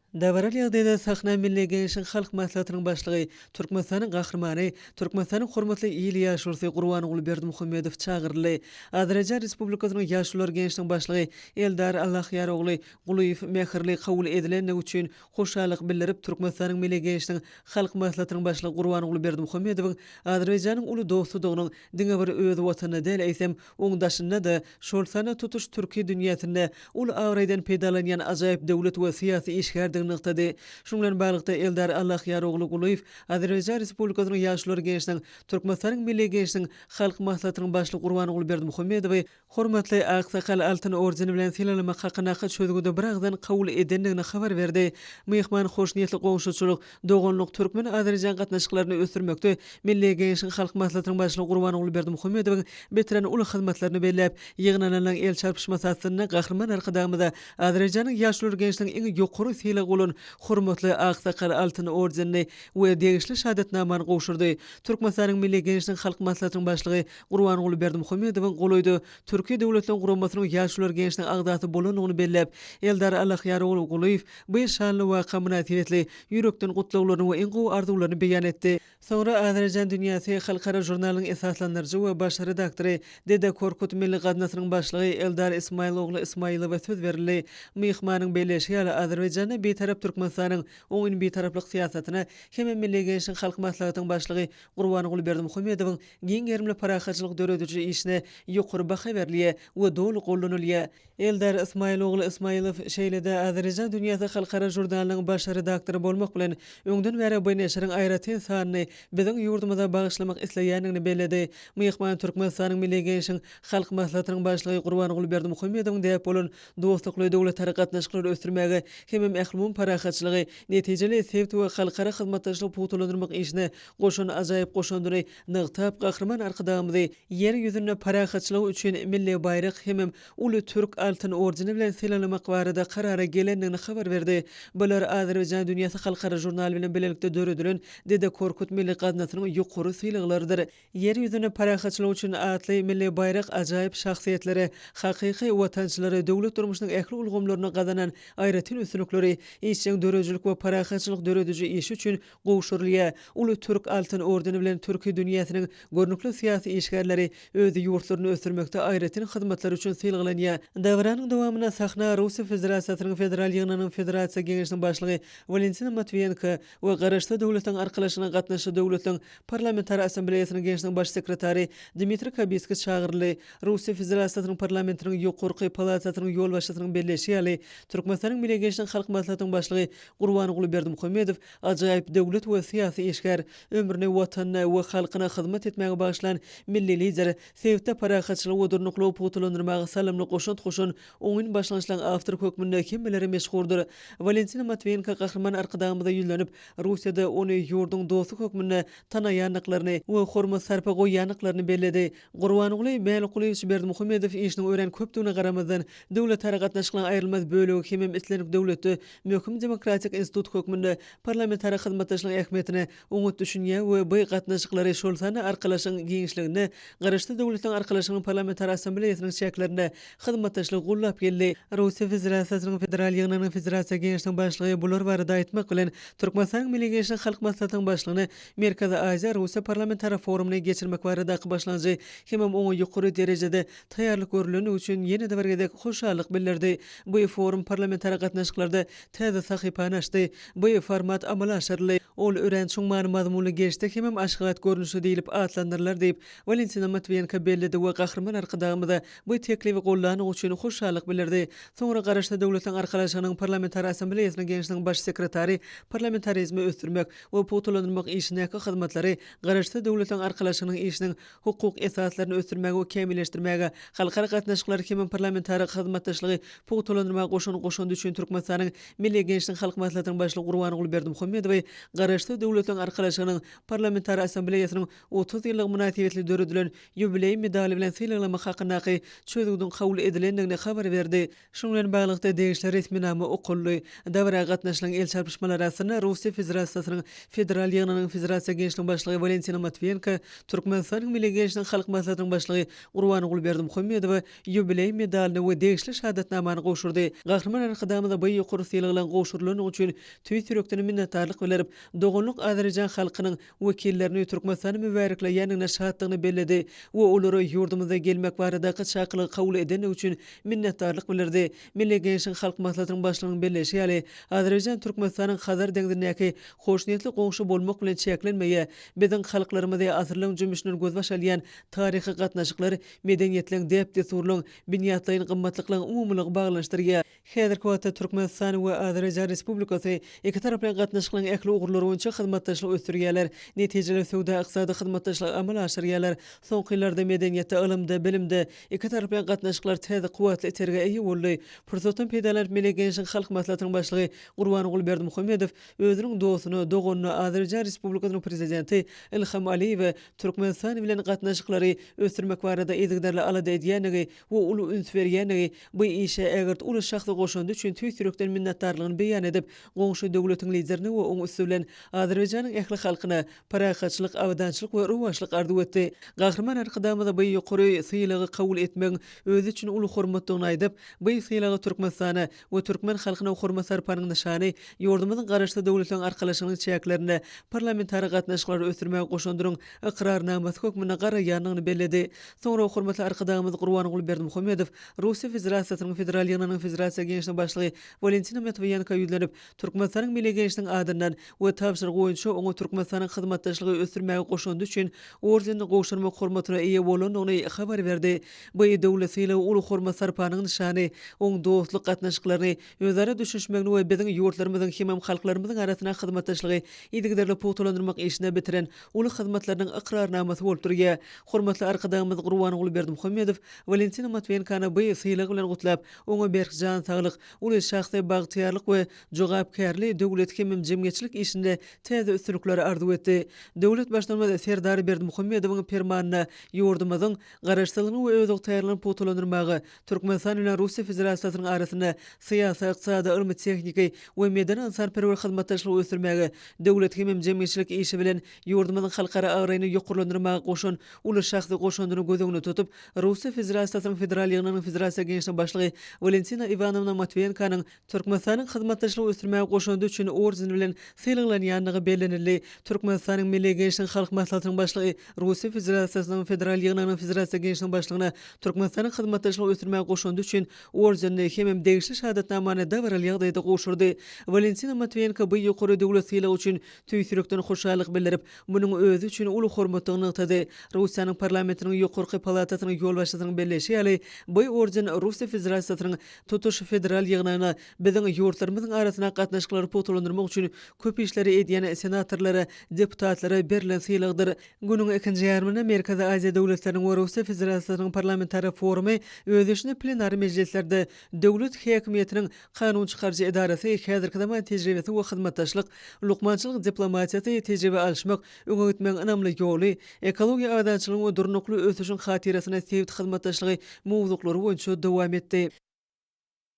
Dawral ýagdaýda sahna Milli Gençlik Halk Maslahatynyň başlygy Türkmenistanyň gahrmany, Türkmenistanyň hormatly ýyly ýaşursy Gurban Ogly Berdimuhammedow çagyrly. Azerbaýjan Respublikasynyň ýaşular gençligiň başlygy Eldar Allahyar ogly Gulyýew mehirli kabul edilen üçin hoşallyk bildirip Türkmenistanyň Milli Gençlik Halk Maslahatynyň başlygy Gurban Ogly Berdimuhammedow Azerbaýjanyň uly dostlugynyň diňe bir öz watanyna däl eýsem oňdaşyna da şol sana tutuş Türkiýe dünýäsinde ul awraýdan peýdalanýan ajaýyp döwlet we syýasy işgär nykdy. Şuň bilen baglyqda Eldar Allahyar ogly Gulyýew Azerbaýjan Respublikasynyň ýaşular gençligiň Türkmenistanyň Milli Gençlik Halk Maslahatynyň başlygy Gurban Ogly Berdimuhammedow hormatly aksakal altyn ordeni bilen silalamak hakyna çözgüde bir agdan kabul edendigini habar berdi. Mehman hoşniýetli goňşuçylyk, dogonluk türkmen Azerbaýjan gatnaşyklaryny ösdürmekde Milli Gençlik Halk Maslahatynyň başlygy Gurban Ogly Berdimuhammedow betiren uly hyzmatlaryny belläp ýygynanan el çarpyşmasy asyna gahrman arkadaşymyza Azerbaýjanyň ýaşular gençligiň iň ýokary sylagy bolan hormatly aksakal altyn ordenini we degişli şahadatnamany gowşurdy. Türkmenistanyň Milli Gençlik Halk Maslahatynyň başlygy Gurban Ogly Berdimuhammedow goýdy. Türkiýe döwletleriň guramasynyň ýaşular gençligiň agdaty bolanyny belläp, Eldar Allahyar ogly Gulyýew bu şanly waka münasibetli ýürekden gutlaklaryny we iň gowy arzularyny beýan etdi. Soňra Azerbaýjan dünýäsi halkara jurnalynyň esaslandyrjy we baş redaktory Dede Korkut Milli Gadnasynyň başlygy Eldar Ismail ogly Ismailowa söz berildi. Mehmanyň belleşigi ýaly Azerbaýjanyň betarap Türkmenistanyň oňun betaraplyk siýasatyna hem Milli Gençlik Halk Maslahatynyň başlygy Gurban Ogly Berdimuhammedowyň giň gerimli parahatçylyk döredüji işine ýokary baha berilýär we dolu gollanylýar. Eldar Ismail ogly Ismailow şeýlede Azerbaýjan dünýäsi halkara jurnalynyň baş redaktory bolmak bilen öňden bäri bu neşriň aýratyn sanyny biziň ýurdumyza bagyşlamak isleýändigini belledi. Mehman Türkmenistanyň Milli Gençlik Halk Maslahatynyň başlygy Gurban Ogly Berdimuhammedowyň diýip bolan dostlukly döwlet taraqatnaşyklary ösdürmäge hem ählimun parahatçylygy netijeli sevdi we halkara hyzmatdaşlyk putulandyrmak işine goşan ajaýyp goşandyry nygtap gahrman arkadaşymyzy ýer ýüzünde parahatçylyk üçin milli baýrak hem uly Türk altyn ordeni bilen silalamak barada karara gelendigini habar berdi. Bular Azerbaýjan dünýäsi halkara jurnaly bilen bilelikde döredilen Dede Korkut Milli Gadnasynyň ýokary sylagylarydyr. Ýer ýüzünde parahatçylyk üçin atly milli baýrak ajaýyp şahsiýetlere, hakyky watançylary döwlet durmuşynyň ähli ulgamlaryna gazanan aýratyn üstünlikleri işçiň dörejilik we parahatçylyk döredüji iş üçin gowşurulýar. Uly Türk altyn ordeni bilen Türkiýe dünýäsiniň görnükli syýasy işgärleri özi ýurtlaryny ösdürmekde aýratyn hyzmatlary üçin sylagylanýar. Dawaranyň dowamyna sahna Russiýa Federasiýasynyň federal ýygynyň Federasia Gençligiň başlygy Valentina Matviyenko we garaşdy döwletiň arkalaşyna gatnaşy döwletiň parlamentar assambleýasynyň gençligiň baş sekretary Dmitri Kabiski çagyrly. Russiýa Federasiýasynyň parlamentiniň ýokurky palatasynyň ýol başçysynyň belleşigi ýaly Türkmenistanyň Milli Gençlik Halk Maslahatynyň Palatanyň başlygy Gurbanogly Berdimuhammedow ajaýyp döwlet we syýasy işgär, ömrüni watanyna we halkyna hyzmat etmäge bagşlan milli lider, sevte parahatçylyk we durnuklygy putulandyrmagy salamly goşun oňun başlanýyşlaryň awtor hökmünde kim bileri meşhurdur. Valentina Matviyenko gahrman arkadagymyza ýüzlenip, Russiýada ony ýurdun dostu hökmünde tanaýanlyklaryny we hormat sarpa goýanlyklaryny belledi. Gurbanogly Mälikulewич Berdimuhammedow işiniň ören köpdigine garamazdan döwlet taragatnaşyklaryň aýrylmaz bölegi hemem islenik döwleti möhüm demokratik institut hökmünde parlamentary hyzmatdaşlyk ähmiýetini oňut düşünýä we bu gatnaşyklary şol sany arkalaşyň giňişligini garaşdy döwletiň arkalaşynyň parlamentary assambleýasynyň şäklerinde hyzmatdaşlyk gullap geldi. Russiýa Federatsiýasynyň federal ýygynyň federasiýa giňişligiň başlygy bular barada aýtmak bilen Türkmenistan Milli Gençlik Halk Maslahatynyň başlygyny Merkezi Aziýa Russiýa parlamentary forumuny geçirmek barada başlanjy hemem oňa ýokary derejede taýýarlyk görüleni üçin ýene-de birgedek hoşallyk bildirdi. Bu forum parlamentary gatnaşyklarda täze sahypany açdy. Bu format amala aşyrly. Ol örençiň mazmunly geçdi hemem aşgabat görnüşi diýilip atlandyrlar diýip Valentina Matviyenko bellidi we gahrman arkadagymyza bu teklibi gollanyň üçin hoşallyk bildirdi. Soňra garaşda döwletiň arkalaşynyň parlamentary assambleýasynyň gençligiň baş sekretary parlamentarizmi ösdürmek we putulandyrmak işindäki hyzmatlary garaşda döwletiň arkalaşynyň işiniň hukuk esaslaryny ösdürmäge we kämilleşdirmäge halkara gatnaşyklar hemem parlamentary hyzmatdaşlygy putulandyrmagy goşun düşün Türkmenistanyň Milli Gençlik Halk Maslahatynyň başlygy Gurbanogly Berdimuhammedow garaşda döwletiň arkalaşynyň parlamentary assambleýasynyň 30 ýyllyk münasibetli döredilen ýubiley medali bilen sylamak hakyna çözügden kabul edilendigine habar berdi. Şoň bilen baglykda degişler resminamy okully. Dawra gatnaşylan el çarpışmalary arasynda Russiýa Federasiýasynyň federal ýygynyň federaasiýa gençlik başlygy Valentina Matviyenko, Türkmenistanyň Milli Gençlik Halk Maslahatynyň başlygy Gurbanogly Berdimuhammedow ýubiley medalini we degişli şahadatnamany goşurdy. Gahrman arkadagymyza bu ýokary sylagylan goşurulany üçin tüý türekden minnetdarlyk bildirip, dogonluk Azerbaýjan halkynyň wekillerini Türkmenistany mübarekleýänine şahatlygyny belledi we olary ýurdumyza gelmek barada çakylygy kabul edeni üçin minnetdarlyk bildirdi. Milli Gençlik Halk Maslahatynyň başlygynyň belleşi ýaly Azerbaýjan Türkmenistanyň Hazar deňdindäki hoşnýetli goňşy bolmak bilen çeklenmeýe, biziň halklarymyza asyrlyň jümmüşini gözbaş alýan taryhy gatnaşyklar medeniýetliň depde surluň binýatlaryň gymmatlyklaryň umumlygy baglanşdyrýar. Häzirki wagtda Türkmenistan we Azerbaýjan Respublikasy iki tarap bilen gatnaşyklaryň ähli ugurlary boýunça hyzmatdaşlyk ösdürýärler. Netijeli söwda ykysady hyzmatdaşlyk amala aşyrýarlar. Soňky ýyllarda medeniýetde, ilmde, bilimde iki tarap bilen gatnaşyklar täze kuwatly eterge eýe boldy. Pursatdan peýdalanıp Milli Gençlik Halk Maslahatynyň başlygy Gurbanogly Berdimuhammedow özüniň dostuny, dogonuny Azerbaýjan Respublikasynyň prezidenti Ilham Aliýew Türkmenistan bilen gatnaşyklary ösdürmek barada ýygdarly alada edýänligi we uly üns berýänligi bu işe eger uly şahsy goşundy üçin tüý türekden minnetdarlygyny beýan edip, goňşy döwletiň liderini we oň üstünden Azerbaýjanyň ähli halkyna parahatçylyk, awdançylyk we ruwaşlyk ardy etdi. Gahrman arkadagymyza bu ýokary sylagy kabul etmek özü üçin uly hormatlygyny aýdyp, bu sylagy Türkmenistana we türkmen halkyna hormat sarpanyň nyşany, ýurdumyzyň garaşda döwletiň arkalaşynyň çäklerinde parlamentary gatnaşyklary ösdürmäge goşundyryň iqrarnamasy hökmüne garaýanyny belledi. Soňra hormatly arkadagymyz Gurbanogly Berdimuhammedow Russiýa Federasiýasynyň federal ýygynyň federasiýa gençligiň başlygy Valentina Matviyenko ýüzlenip, Türkmenistanyň milli gençligiň adynyň we tapşyrygy boýunça oňa Türkmenistanyň hyzmatdaşlygy ösdürmäge goşundy üçin ordenini gowşurmak hormatyna eýe bolanyny habar berdi. Bu döwlet sylagy uly hormat sarpanyň nyşany, oň dostluk gatnaşyklaryny özara düşünşmegini we biziň ýurtlarymyzyň hemem halklarymyzyň arasyna hyzmatdaşlygy ýygdarly putulandyrmak işine bitiren uly hyzmatlarynyň iqrarnamasy bolup durýar. Hormatly arkadagymyz Gurbanogly Berdimuhammedow Valentina Matviyenkany bu sylagy bilen gutlap, oňa berkjan saglyk, uly şahsy bagtyarlyk we jogapkärli döwlet hemem jemgyýetçilik işinde täze üstünlikleri arzu etdi. Döwlet başlanmada Serdar Berdimuhammedowyň permanına ýurdumyzyň garaşsylygyny we özüň taýýarlygyny putulandyrmagy, Türkmenistan bilen Russiýa Federasiýasynyň arasynda syýasy, ykdysady, ilmi tehniki we medeni ansarperwer hyzmatdaşlygy ösdürmäge, döwlet hemem jemgyýetçilik işi bilen ýurdumyzyň halkara agyryny ýokurlandyrmagy goşun uly şahsy goşundyny gözüňde tutup, Russiýa Federasiýasynyň federal ýygynyň federasiýa gençligiň başlygy Valentina Ivanovna Matviyenkanyň Türkmenistanyň hyzmatdaşlygy ösdürmäge goşundy üçin ordeni bilen sylalanýanlygy bellenildi. Türkmenistanyň Milli Gençlik Halk Maslahatynyň başlygy Russiýa Federasiýasynyň federal ýygynyň federasiýa gençligiň başlygyna Türkmenistanyň hyzmatdaşlygy ösdürmäge goşundy üçin ordeni hemem degişli şahadatnamany dawraly ýagdaýda goşurdy. Valentina Matviyenko bu ýokary döwlet sylagy üçin tüý türekden hoşallyk bildirip, munyň özü üçin uly hormatlygyny ýytdy. Russiýanyň parlamentiniň ýokarky palatasynyň ýolbaşçysynyň belleşi ýaly bu orden Russiýa Federasiýasynyň tutuş federal ýygynyna biziň ýurt dostlarymyzyň arasyna gatnaşyklary potolandyrmak üçin köp işleri edýän senatorlara, deputatlara berilen syýlygdyr. Günüň ikinji ýarmyna Merkezi Aziýa döwletleriniň Russiýa Federasiýasynyň parlamentary forumy öz işini plenar mejlislerde döwlet häkimetiniň kanun çykarjy edarasy häzirki zaman tejribesi we hyzmatdaşlyk, lukmançylyk diplomatiýasy tejribe alşmak, öňe gitmeň önamli ýoly, ekologiýa adaçylygyň we durnukly ösüşiň hatirasyna sebit hyzmatdaşlygy mowzuklary boýunça dowam etdi.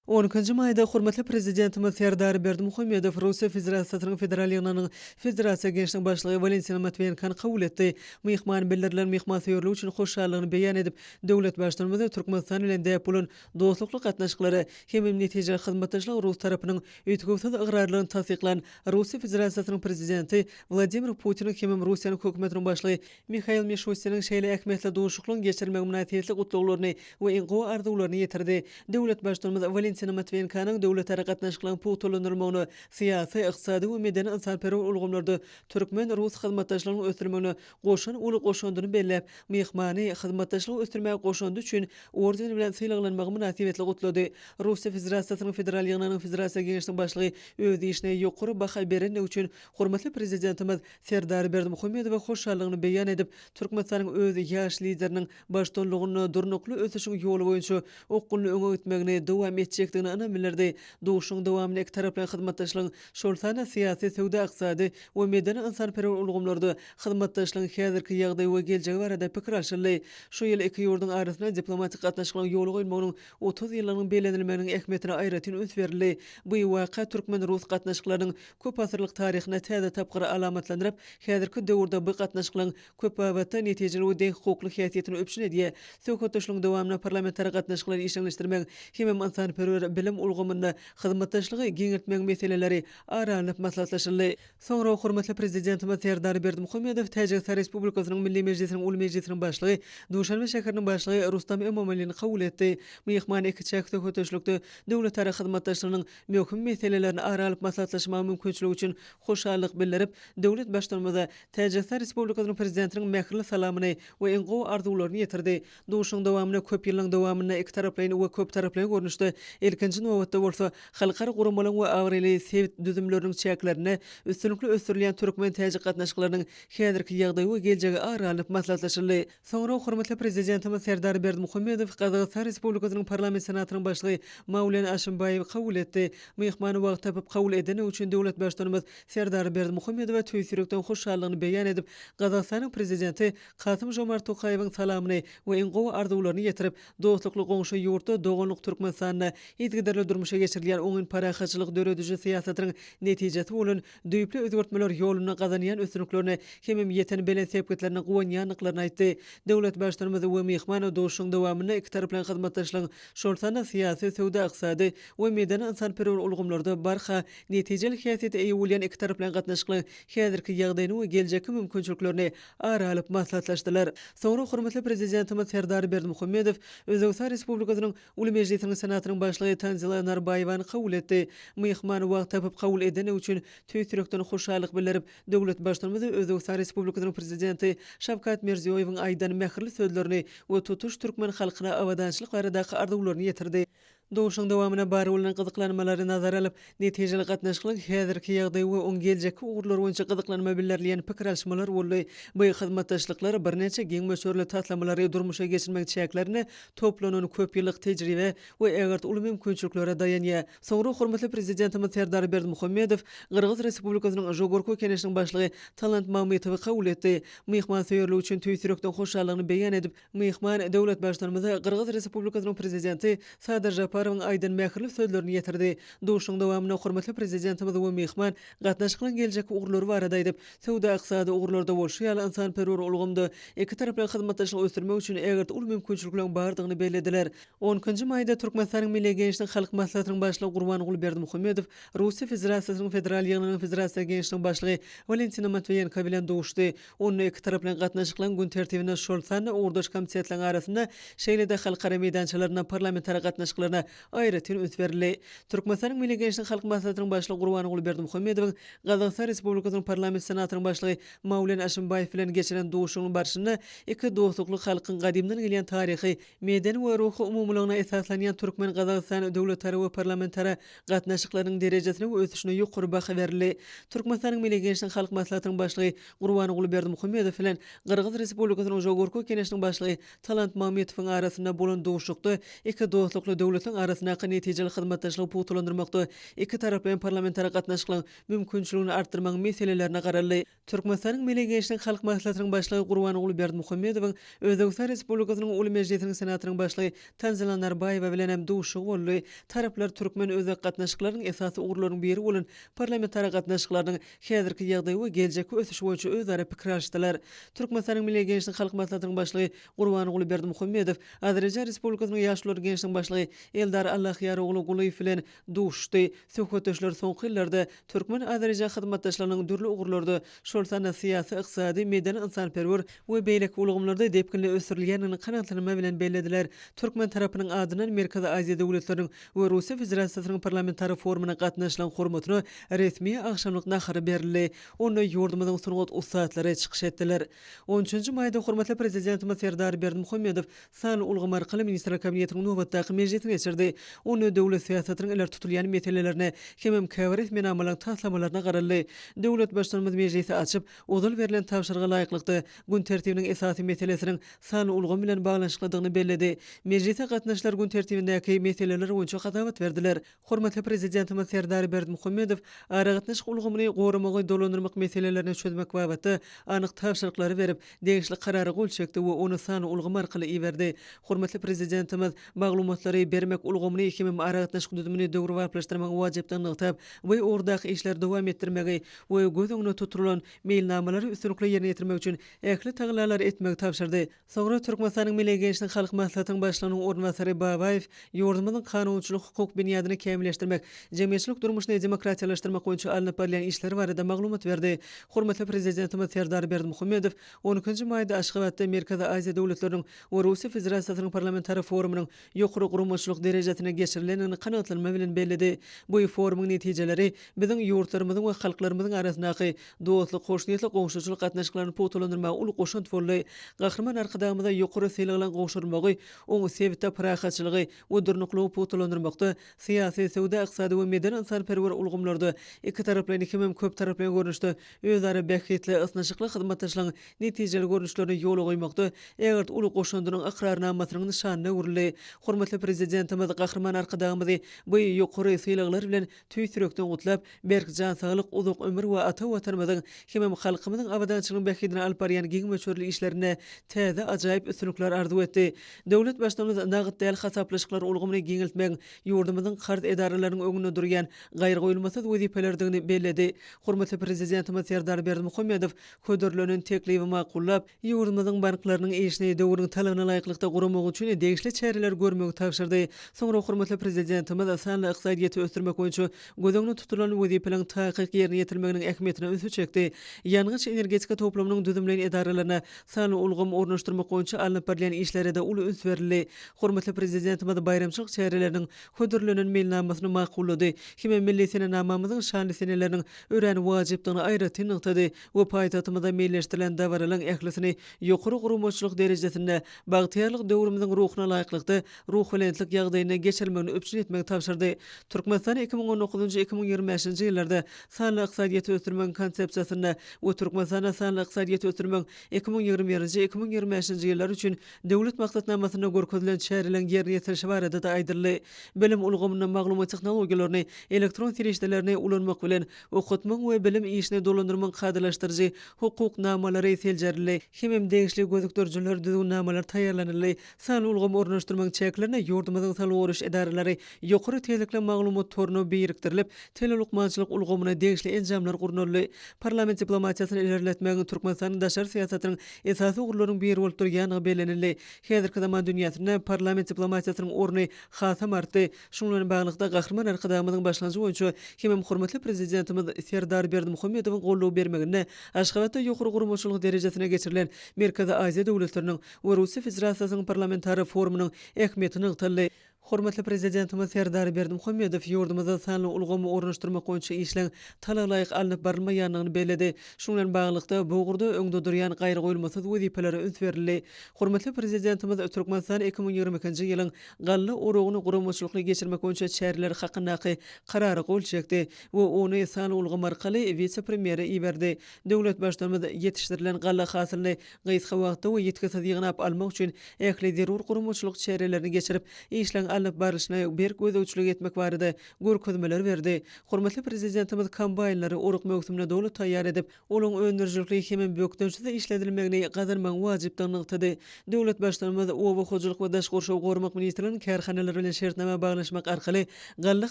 12-nji maýda hormatly prezidentimiz Serdar Berdimuhammedow Russiýa Federasiýasynyň federal ýygynyň federasiýa gençlik başlygy Valentina Matviyenkan kabul etdi. Myhman bildirilen myhmansyýerlik üçin hoşçalygyny beýan edip, döwlet başlanymy Türkmenistan bilen däp bolan dostlukly gatnaşyklary hem netije hyzmatdaşlyk Rus tarapynyň öýtgüsüz ıgrarlygyny tasdiklan Russiýa Federasiýasynyň prezidenti Vladimir Putin hem Russiýanyň hökümetiniň başlygy Mikhail Mishustiniň şeýle äkmetli duşuklyň geçirmek münasibetli gutluklaryny we iňgo arzuwlaryny ýetirdi. Döwlet başlanymy Valentina Matviyenkanyň döwlet ara gatnaşyklaryň putulandyrmagyny, syýasy, ykdysady we medeni insanperwer ulgamlarda türkmen Rus hyzmatdaşlygyny ösdürmegine goşan uly goşandyny belläp, myhmany hyzmatdaşlygy ösdürmäge goşandy üçin ordeni bilen syýlaglanmagy münasibetli gutlady. Russiýa Federasiýasynyň federal ýygynyň federasiýa gençlik başlygy öz işine ýokary baha berende üçin hormatly prezidentimiz Serdar Berdimuhammedow hoşçalygyny beýan edip, Türkmenistanyň öz ýaş lideriniň başdanlygyny durnukly ösüşiň ýoly boýunça okuluny öňe gitmegine dowam etjekdigini anamilerde duşuň dowamly iki taraply hyzmatdaşlygyň şolsana syýasy, sowda, ykdysady we medeni insanperwer ulgamlarda hyzmatdaşlygyň häzirki ýagdaý we geljegi barada pikir alşyly. Şu ýyl iki ýurdun arasyna diplomatik gatnaşyklaryň ýoly goýulmagynyň 30 ýylynyň belenilmeginiň ähmiýetine aýratyn öňe berildi. Bu waka türkmen Rus gatnaşyklarynyň köp asyrlyk taryhyna täze tapgyr alamatlandyryp, häzirki döwürde bu gatnaşyklaryň köp wagtda netijeli we deň hukukly häsiýetini öpüşine diýe söhbetdeşligiň dowamyna parlamentary gatnaşyklary işleňleşdirmek hem insanperwer bilim ulgamyna hyzmatdaşlygy giňirtmek meseleleri aranyp maslahatlaşyldy. Soňra hormatly prezidentimiz Serdar Berdimuhammedow Täjikistan Respublikasynyň Milli Mejlisiniň uly mejlisiniň başlygy, Duşanbe şäheriniň başlygy Rustam Emomaliň kabul etdi. Myhman iki çäkde höteşlikde döwlet ara hyzmatdaşlygynyň möhüm meselelerini aranyp maslahatlaşmagy mümkinçiligi üçin hoşallyk bildirip, döwlet başlanymy Täjikistan Respublikasynyň prezidentiniň mähirli salamyny we iňgo arzuwlaryny ýetirdi. Duşuň dowamyna köp ýylyň dowamyna iki taraply we köp taraply görnüşde ilkinji nowatda bolsa halkara guramalyň we agryly sebit düzümleriniň çäklerini üstünlikli ösdürilýän türkmen täjik gatnaşyklarynyň häzirki ýagdaý we geljegi aranyp maslahatlaşyldy. Soňra hormatly prezidentimiz Serdar Berdimuhammedow Kazakystan Respublikasynyň parlament senatynyň başlygy Mawlen Aşymbaýew kabul etdi. Myhmany wagt tapyp kabul edene üçin döwlet başlanymy Serdar Berdimuhammedow töýsürekden hoşçalygyny beýan edip, Kazakstanyň prezidenti Kasym Jomart Tokaýewiň salamyny we iňgo arzuwlaryny ýetirip, dostlukly goňşy ýurtda doganlyk Türkmenistanyna ýetgiderli durmuşa geçirilýän oňun parahaçylyk döredüji syýasatynyň netijesi bolan düýpli özgertmeler ýoluny gazanýan ösünüklerini hem ýeten belen sebäplerini goýanýanlyklaryny aýtdy. Döwlet başlanymy we myhman duşuň dowamyna iki taraply hyzmatdaşlygyň şolsana syýasy, sowda, ykdysady we medeni insanperwer ulgamlarda barha netijeli häsiýete eýe bolýan iki taraply gatnaşyklaryň häzirki ýagdaýyny we geljeki mümkinçiliklerini aralyp maslahatlaşdylar. Soňra hormatly prezidentimiz Serdar Berdimuhammedow Özbekistan Respublikasynyň uly mejlisiniň senatynyň başlygy Tanzila Narbaýewany kabul etdi. Myhman wagt tapyp kabul edene üçin töýsürekden hoşallyk bildirip, döwlet başlanymy Özbekistan Respublikasynyň prezidenti Şavkat Mirziýoýewiň aýdan mähirli sözlerini we tutuş türkmen halkyna awadançylyk baradaky arzuwlaryny ýetirdi. Duşuň dowamyna bary bolan gyzyklanmalary nazara alyp, netijeli gatnaşyklaryň häzirki ýagdaý we oň geljeki ugurlar boýunça gyzyklanma bildirýän pikir alşmalar boldy. Bu hyzmatdaşlyklar bir neçe geň möçörli tatlamalary durmuşa geçirmek çäklerini toplanan köp ýyllyk tejribe we egert uly mümkinçiliklere dayanýar. Soňra hormatly prezidentimiz Serdar Berdimuhammedow Kyrgyz Respublikasynyň Jogorku kenešiniň başlygy Talant Mametowy kabul etdi. Myhman söýerlik üçin töýsürekden hoşallygyny beýan edip, myhman döwlet başlanymy Kyrgyz Respublikasynyň prezidenti Sadyr Japarowyň aýdan mähirli sözlerini ýetirdi. Duşuň dowamyna hormatly prezidentimiz we myhman gatnaşyklaryň geljeki ugurlary barada aýdyp, sowda, ykdysady ugurlarda bolşýar insanperwer ulgamda iki taraply hyzmatdaşlyk ösdürmek üçin egert uly mümkinçiliklerin bardygyny belediler. 10-njy maýda Türkmenistanyň Milli Gençlik Halk Maslahatynyň başlygy Gurbanuly Berdimuhammedow Russiýa Federasiýasynyň federal ýygynyň federaasiýa gençlik başlygy Valentina Matviyenka bilen duşdy. Onu iki taraply gatnaşyklaryň gün tertibine şolsany urdaş komitetleriň arasynda şeýle-de halkara meýdançylaryna parlamentary gatnaşyklaryna aýratyn ötberli. Türkmenistanyň Milli Gençlik Halk Maslahatynyň başlygy Gurbanyň Berdimuhammedowyň Gazagystan Respublikasynyň parlament senatynyň başlygy Mawlen Aşymbaýew bilen geçiren duşugyň barşynda iki dostlukly halkyň gadymdan gelýän taryhy, medeni we ruhy umumlygyna esaslanýan Türkmen Gazagystan döwletleri we parlamentara gatnaşyklarynyň derejesine we ösüşine ýokary baha berildi. Türkmenistanyň Milli Gençlik Halk Maslahatynyň başlygy Gurbanyň Berdimuhammedow bilen Gyrgyz Respublikasynyň Jogorku Kenişniň başlygy Talant Mametowyň arasynda bolan duşukda iki dostlukly döwletiň arasyna netijeli hyzmatdaşlygy putulandyrmakda iki taraplaryň parlamentara gatnaşyklaryň mümkinçiligini artdyrmaň meselelerine garaldy. Türkmenistanyň Milli Gençlik Halk Maslahatynyň başlygy Gurbanyň Berdimuhammedowyň Özbekistan Respublikasynyň Uly Mejlisining senatynyň başlygy Tanzila Narbayewa bilen hem duşugy boldy. Taraplar türkmen özek gatnaşyklarynyň esasy ugurlarynyň biri bolan parlamentara gatnaşyklarynyň häzirki ýagdaýy we geljekki ösüşi boýunça özara pikir alşdylar. Türkmenistanyň Milli Gençlik Halk Maslahatynyň başlygy Gurbanyň Berdimuhammedow Azerbaýjan Respublikasynyň ýaşlar gençligiň başlygy Eldar Allahyaroglu Guliýew bilen duşdy. Söhbetdeşler soňky ýyllarda türkmen Azerbaýjan hyzmatdaşlarynyň dürli ugurlarda şol sana syýasy, ykdysady, medeni insanperwer we beýleki ulgamlarda depkinli ösürilýänini kanatlanma bilen bellediler. Türkmen tarapynyň adynan Merkezi Aziýa döwletleriniň we Russiýa Federasiýasynyň parlamentary forumuna gatnaşylan hormatyny resmi agşamlyk nahary berildi. Onu ýurdumyzyň sungat ustatlary çykyş etdiler. 13-nji maýda hormatly prezidentimiz Serdar Berdimuhammedow sany ulgamy arkaly ministrler kabinetiniň nowatdaky mejlisine geçirdi. Onu döwlet siýasatynyň iler tutulýan meselelerine hemem käbir etmän amalaryň taslamalarına garaldy. Döwlet başlanmaz mejlisi açyp, odal berilen tapşyryga laýyklykda gün tertibiniň esasy meselesiniň sany ulgamy bilen baglanşykladygyny belledi. Mejlise gatnaşylar gün tertibindäki meseleler boýunça hadawat berdiler. Hormatly prezidentimiz Serdar Berdimuhammedow ara gatnaşyk ulgamyny goramagy dolandyrmak meselelerini çözmek babatda anyk tapşyryklary berip, degişli karary gol çekdi we onu sany ulgamy arkaly iýerdi. Hormatly prezidentimiz maglumatlary bermek ulgamyny hemem ara gatnaşyk düzümini döwri wagtlaşdyrmagy wajypdygyny ýatyp we ordaky işler dowam etdirmegi we göz öňüne tutulan meýilnamalary üstünlikle ýerine ýetirmek üçin ähli taglalar etmek tapşyrdy. Soňra Türkmenistanyň Milli Gençlik Halk Maslahatynyň başlygynyň ornwasary Babaýew ýurdumyzyň kanunçylyk hukuk binýadyny kämilleşdirmek, jemgyýetçilik durmuşyny demokratiýalaşdyrmak boýunça alınıp barýan işler barada maglumat berdi. Hormatly prezidentimiz Serdar Berdimuhammedow 12-nji maýda Aşgabatda Merkezi Aziýa döwletleriniň we Russiýa Federasiýasynyň parlamentary forumynyň ýokary gurumçylyk derejesine geçirilenini kanatlanma bilen belledi. Bu forumyň netijeleri biziň ýurtlarymyzyň we halklarymyzyň arasyndaky dostluk, hoşnýetli gowşuçylyk gatnaşyklaryny putulandyrmagy uly goşunt boldy. Gahrman arkadamyzda ýokary sylgylan gowşurmagy, oňy sebitde prahaçylygy we durnuklugy putulandyrmakda syýasy, sowda, ykdysady we medeni insanperwer ulgamlarda iki taraplaryň hemem köp taraplaryň görnüşde özara bähitli ysnaşykly hyzmatdaşlygyň netijeli görnüşlerini ýola goýmakda eger uly goşundynyň ikrarnamasynyň nişanyna urildi. Hormatly prezidentimiz gahrman arkadamyzy bu ýokary sylglar bilen tüýsürekden gutlap, berk jan saglyk, uzak ömür we ata watanymyzyň hemem halkymyzyň abadançylygyny bähidine alp barýan giň möçürli işlerine täze ajaýyp üstünlikler arzu etdi. Döwlet başlanyny nagyt däl hasaplaşyklar ulgamyny giňiltmek ýurdumyzyň karz edaralarynyň öňünde durýan gaýry goýulmasaz wezipelerdigini belledi. Hormatly prezidentimiz Serdar Berdimuhammedow ködürlenen teklibi maqullap, ýurdumyzyň banklarynyň eşine döwrüň talabyna laýyklykda guramak üçin degişli çäreler görmegi tapşyrdy. Soňra hormatly prezidentimiz sanly ykdysadyety ösdürmek boýunça gözüňde tutulan wezipeleň taýyk ýerine ýetirmeginiň ähmiýetine öňe çekdi. Ýanyňyç energetika toplamynyň düzümleýän edaralaryna sanly ulgamy ornaşdyrmak boýunça alınıp barýan işlere de uly üns berildi. Hormatly prezidentimiz bayramçylyk çäreleriniň ködürlenen meýilnamasyny maqullady. Hime milli senamamyzyň şanly seneleriniň ören wajypdygyny aýratyn nykdady we paýtatymyzda meýilleşdirilen dawaralyň ählisini ýokary gurumçylyk derejesinde bagtyarlyk döwrümizin ruhuna laýyklykda ruh bilentlik ýagdaýyna geçirmegini öpçün etmek tapşyrdy. Türkmenistan 2019-2025-nji ýyllarda sanly ykdysadyety ösdürmek konsepsiýasyna we Türkmenistana sanly ykdysadyety ösdürmek 2021-2025-nji ýyllar üçin döwlet maksatnamasyna görkezlen çäreler ýerine ýetirişi barada da aýdyrly. Bilim ulgamyny maglumat tehnologiýalaryny, elektron serişdelerini ulanmak bilen okutmak we bilim işine dolandyrmak kadylaşdyrjy hukuk namalary seljerli. Hemem degişli gözükdürjüler düzgün namalar taýýarlanýarly. Sanly ulgamy ornaşdyrmak çäklerine ýurdumyzyň saly oruş edaralary ýokary tezlikle maglumat toruny birikdirilip, telelukmançylyk ulgamyna degişli enjamlar gurulýarly. Parlament diplomatiýasyny ilerletmägiň Türkmenistanyň daşary siýasatynyň esasy ugurlaryň biri bolup durýanyny bellenildi. Häzirki zaman dünýäsinde parlament diplomatiýasynyň orny hasam artdy. Şundan bilen baglykda gahrman arkadamyzyň başlanjy boýunça hemem hormatly prezidentimiz Serdar Berdimuhammedowyň gollug bermegine Aşgabatda ýokary gurumçylyk derejesine geçirilen Merkezi Aziýa döwletleriniň we Russiýa Federasiýasynyň parlamentary forumynyň ähmiýetini ýygtyldy. Hormatly prezidentimiz Serdar Berdimuhamedov yurdumyzda sanly ulgamy ornaşdyrmak boýunça işleň talalaýyk alınıp barylmaýanlygyny bellädi. Şuň bilen baglykda bu gurda öňde durýan gaýry goýulmasaz wezifeleri üns berildi. Hormatly prezidentimiz Türkmenistan 2022-nji ýylyň gally urugyny guramaçylykly geçirmek boýunça çäreler hakyndaky karary gol çekdi we ony sanly ulgamy arkaly vice-premieri iberdi. Döwlet başçymyz ýetişdirilen galla hasylyny gysga wagtda we ýetkisiz ýygnap almak üçin ähli zerur guramaçylyk çärelerini geçirip işleň alyp barışyna berk gözüçlük etmek barada görkezmeler berdi. Hormatly prezidentimiz kombaynlary uruk möwsümine dowlat taýýar edip, olaň öndürjülükli hemen bökdönçide işledilmegini gazarmak wajypdygyny ýetdi. Döwlet başçymyz owa hojulyk we daş gorşaw gormak ministriniň kärhaneleri bilen şertname baglaşmak arkaly galla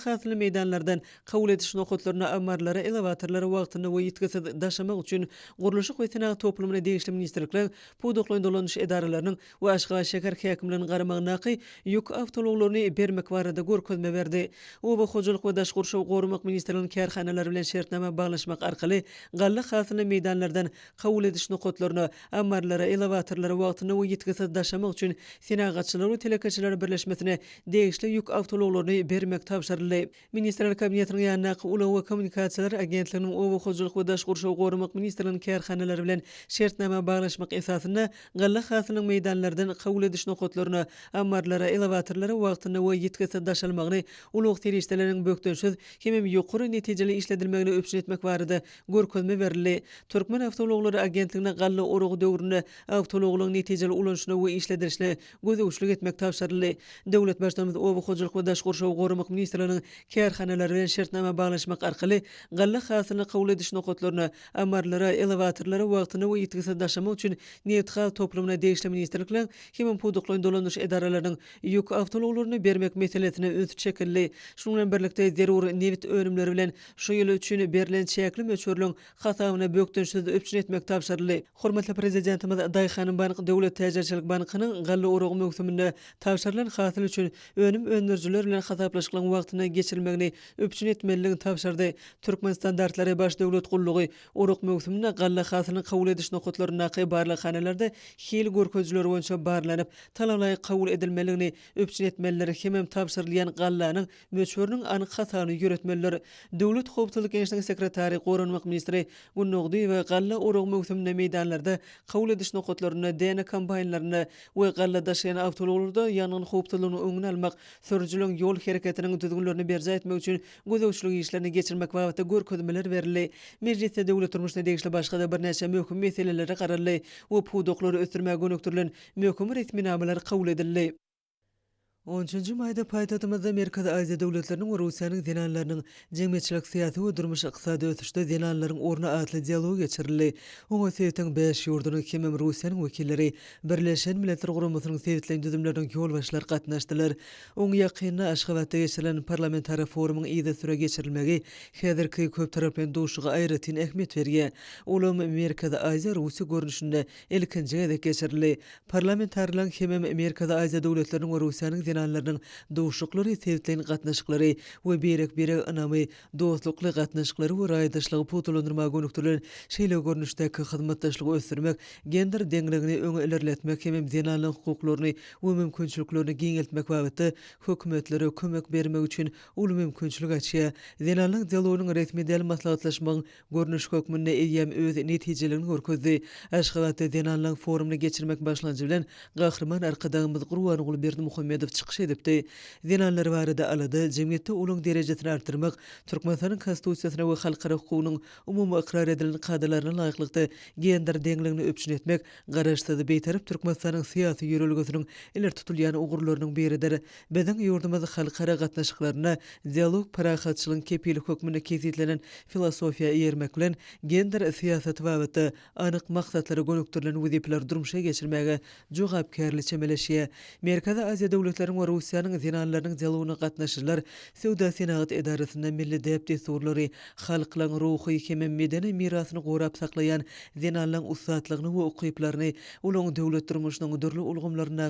hasyly meýdanlardan kabul ediş nokatlaryna amarlara, elevatorlara wagtyny we ýetkisiz daşamak üçin guruluşy we senat toplumyna degişli ministrlikler, puduklaryň dolanyş edaralarynyň we aşga şeker häkimleriniň garamagyna ýük awtologlaryny bermek barada görkezme berdi. Owa hojulyk we daş gorşaw gormak ministriniň kärhaneleri bilen şertname baglaşmak arkaly galla hasyly meýdanlardan kabul ediş nokatlaryna, amarlara, elevatorlara wagtyny we ýetkisiz daşamak üçin senagatçylar we telekaçylar birleşmesine degişli ýük awtologlaryny bermek tapşyryldy. Ministrler kabinetiniň ýanyna Ulaw we Kommunikasiýalar agentliginiň owa hojulyk we daş gorşaw gormak ministriniň kärhaneleri bilen şertname baglaşmak esasyna galla hasylyň meýdanlardan kabul ediş nokatlaryna, amarlara, elevatorlara wagtyny we ýetkisiz daşalmagyny ulug terişdeleriň bökdönşiz hemem ýokary netijeli işledilmegini öpüşün etmek barada görkezme berildi. Türkmen Awtologlary Agentligine galla urugy döwründe awtologlaryň netijeli ulanşyna we işledirişine gözüçlük etmek tapşyryldy. Döwlet başçymyz owa hojulyk we daş gorşaw gormak ministriniň kärhaneleri bilen şertname baglaşmak arkaly galla hasylyny kabul ediş nokatlaryna, amarlara, elevatorlara wagtyny we ýetkisiz daşamak üçin neutral toplumyna degişli ministrlikler hemem puduklaryň dolanyş edaralarynyň ýük awtologlaryny bermek meselesine öňe çekildi. Şuň bilen birlikde zerur nevit önümleri bilen şu ýyl üçin berilen çäkli möçürlüň hasabyna bökdönşiz öpüşün etmek tapşyryldy. Hormatly prezidentimiz Daýhanyň Bank Döwlet Täjerçilik Bankynyň galla urugy möwsüminde tapşyrylan hasyl üçin önüm öndürjüler bilen hasaplaşylan wagtyny geçirilmegini öpüşün etmeliligini tapşyrdy. Türkmen standartlary baş döwlet gullugy uruk möwsüminde galla hasylyny kabul ediş nokatlaryna barlyk hanelerde hil görkezler boýunça barlanyp talalaýyk kabul edilmeligini öpüşün etmelileri hemem tapşyrylýan gallanyň möçüriniň anyk hasabyny ýöretmeliler. Döwlet howpçylyk kenişiniň sekretary, goranmak ministri Gunnogdy we galla uruk möwsüminde meýdanlarda kabul ediş nokatlaryna, däne kombaynlaryna we galla daşaýan awtologlarda ýanyň howpçylygyny öňüne almak, sürüjüleň ýol hereketiniň düzgünlerini berja etmek üçin gözüçlük işlerini geçirmek wagtynda görkezmeler berildi. Meclisde döwlet turmuşyna degişli başga bir näçe möhüm meseleleri garaldy we puduklary ötürmäge gönükdirilen möhüm resminameler kabul edildi. 10-njy maýda paýtatymyzda Merkezi Aziýa döwletleriniň we Russiýanyň zenanlarynyň jemgyýetçilik syýasy we durmuş ykdysady ötüşde zenanlaryň orna atly dialog geçirildi. Oňa sebäpden 5 ýurdunyň hemem Russiýanyň wekilleri Birleşen Milletler Guramasynyň sebäplen düzümleriniň ýolbaşçylary gatnaşdylar. Oň ýakynda Aşgabatda geçirilen parlamentary forumyň ýyda süre geçirilmegi häzirki köp taraply duşuga aýratyn ähmiýet berýär. Olam Merkezi Aziýa Russiýa görnüşinde ilkinji gezek geçirildi. Parlamentarlaryň hemem Merkezi Aziýa döwletleriniň we Russiýanyň zenanlarynyň duşuklary, sebäplen gatnaşyklary we berek anamy dostlukly gatnaşyklary we raýdaşlygy putulandyrmaga gönükdirilen şeýle görnüşdäki hyzmatdaşlygy ösdürmek, gender deňligini öňe ilerletmek hemem zenanlaryň hukuklaryny we mümkinçiliklerini giňeltmek wagtynda hökümetlere kömek bermek üçin uly mümkinçilik açýar. Zenanlaryň dialogynyň resmi däl maslahatlaşmagyň görnüş hökmünde eýem öz netijelerini görkezdi. Aşgabatda zenanlaryň forumyny geçirmek başlanjy bilen gahrman arkadaşymyz Gurbanoğlu Berdimuhamedow çykyş edipdi. Zenanlar barada alady, jemgyýetde uluň derejesini artdyrmak, Türkmenistanyň konstitusiýasyna we halkara hukugynyň umumy ikrar edilen kadalaryna laýyklykda gender deňligini öpüşün etmek, garaşsyz beýtarap Türkmenistanyň syýasy ýörelgesiniň iler tutulýan ugurlarynyň biridir. Biziň ýurdumyz halkara gatnaşyklaryna dialog parahatçylygyň kepilik hökmünde kezitlenen filosofiýa ýermek bilen gender syýasaty wagtynda anyk maksatlary gönükdirilen wezipeler durmuşa geçirmäge jogapkärlik çemeleşýär. Merkezi Aziýa döwletleriň we Russiýanyň zenanlarynyň dialogyna gatnaşyjylar Sewda Senat edarasynda milli deputatları halklaryň ruhy hemem medeni mirasyny gorap saklaýan zenanlaryň ustatlygyny we ukyplaryny uluň döwlet durmuşynyň dürli ulgamlaryna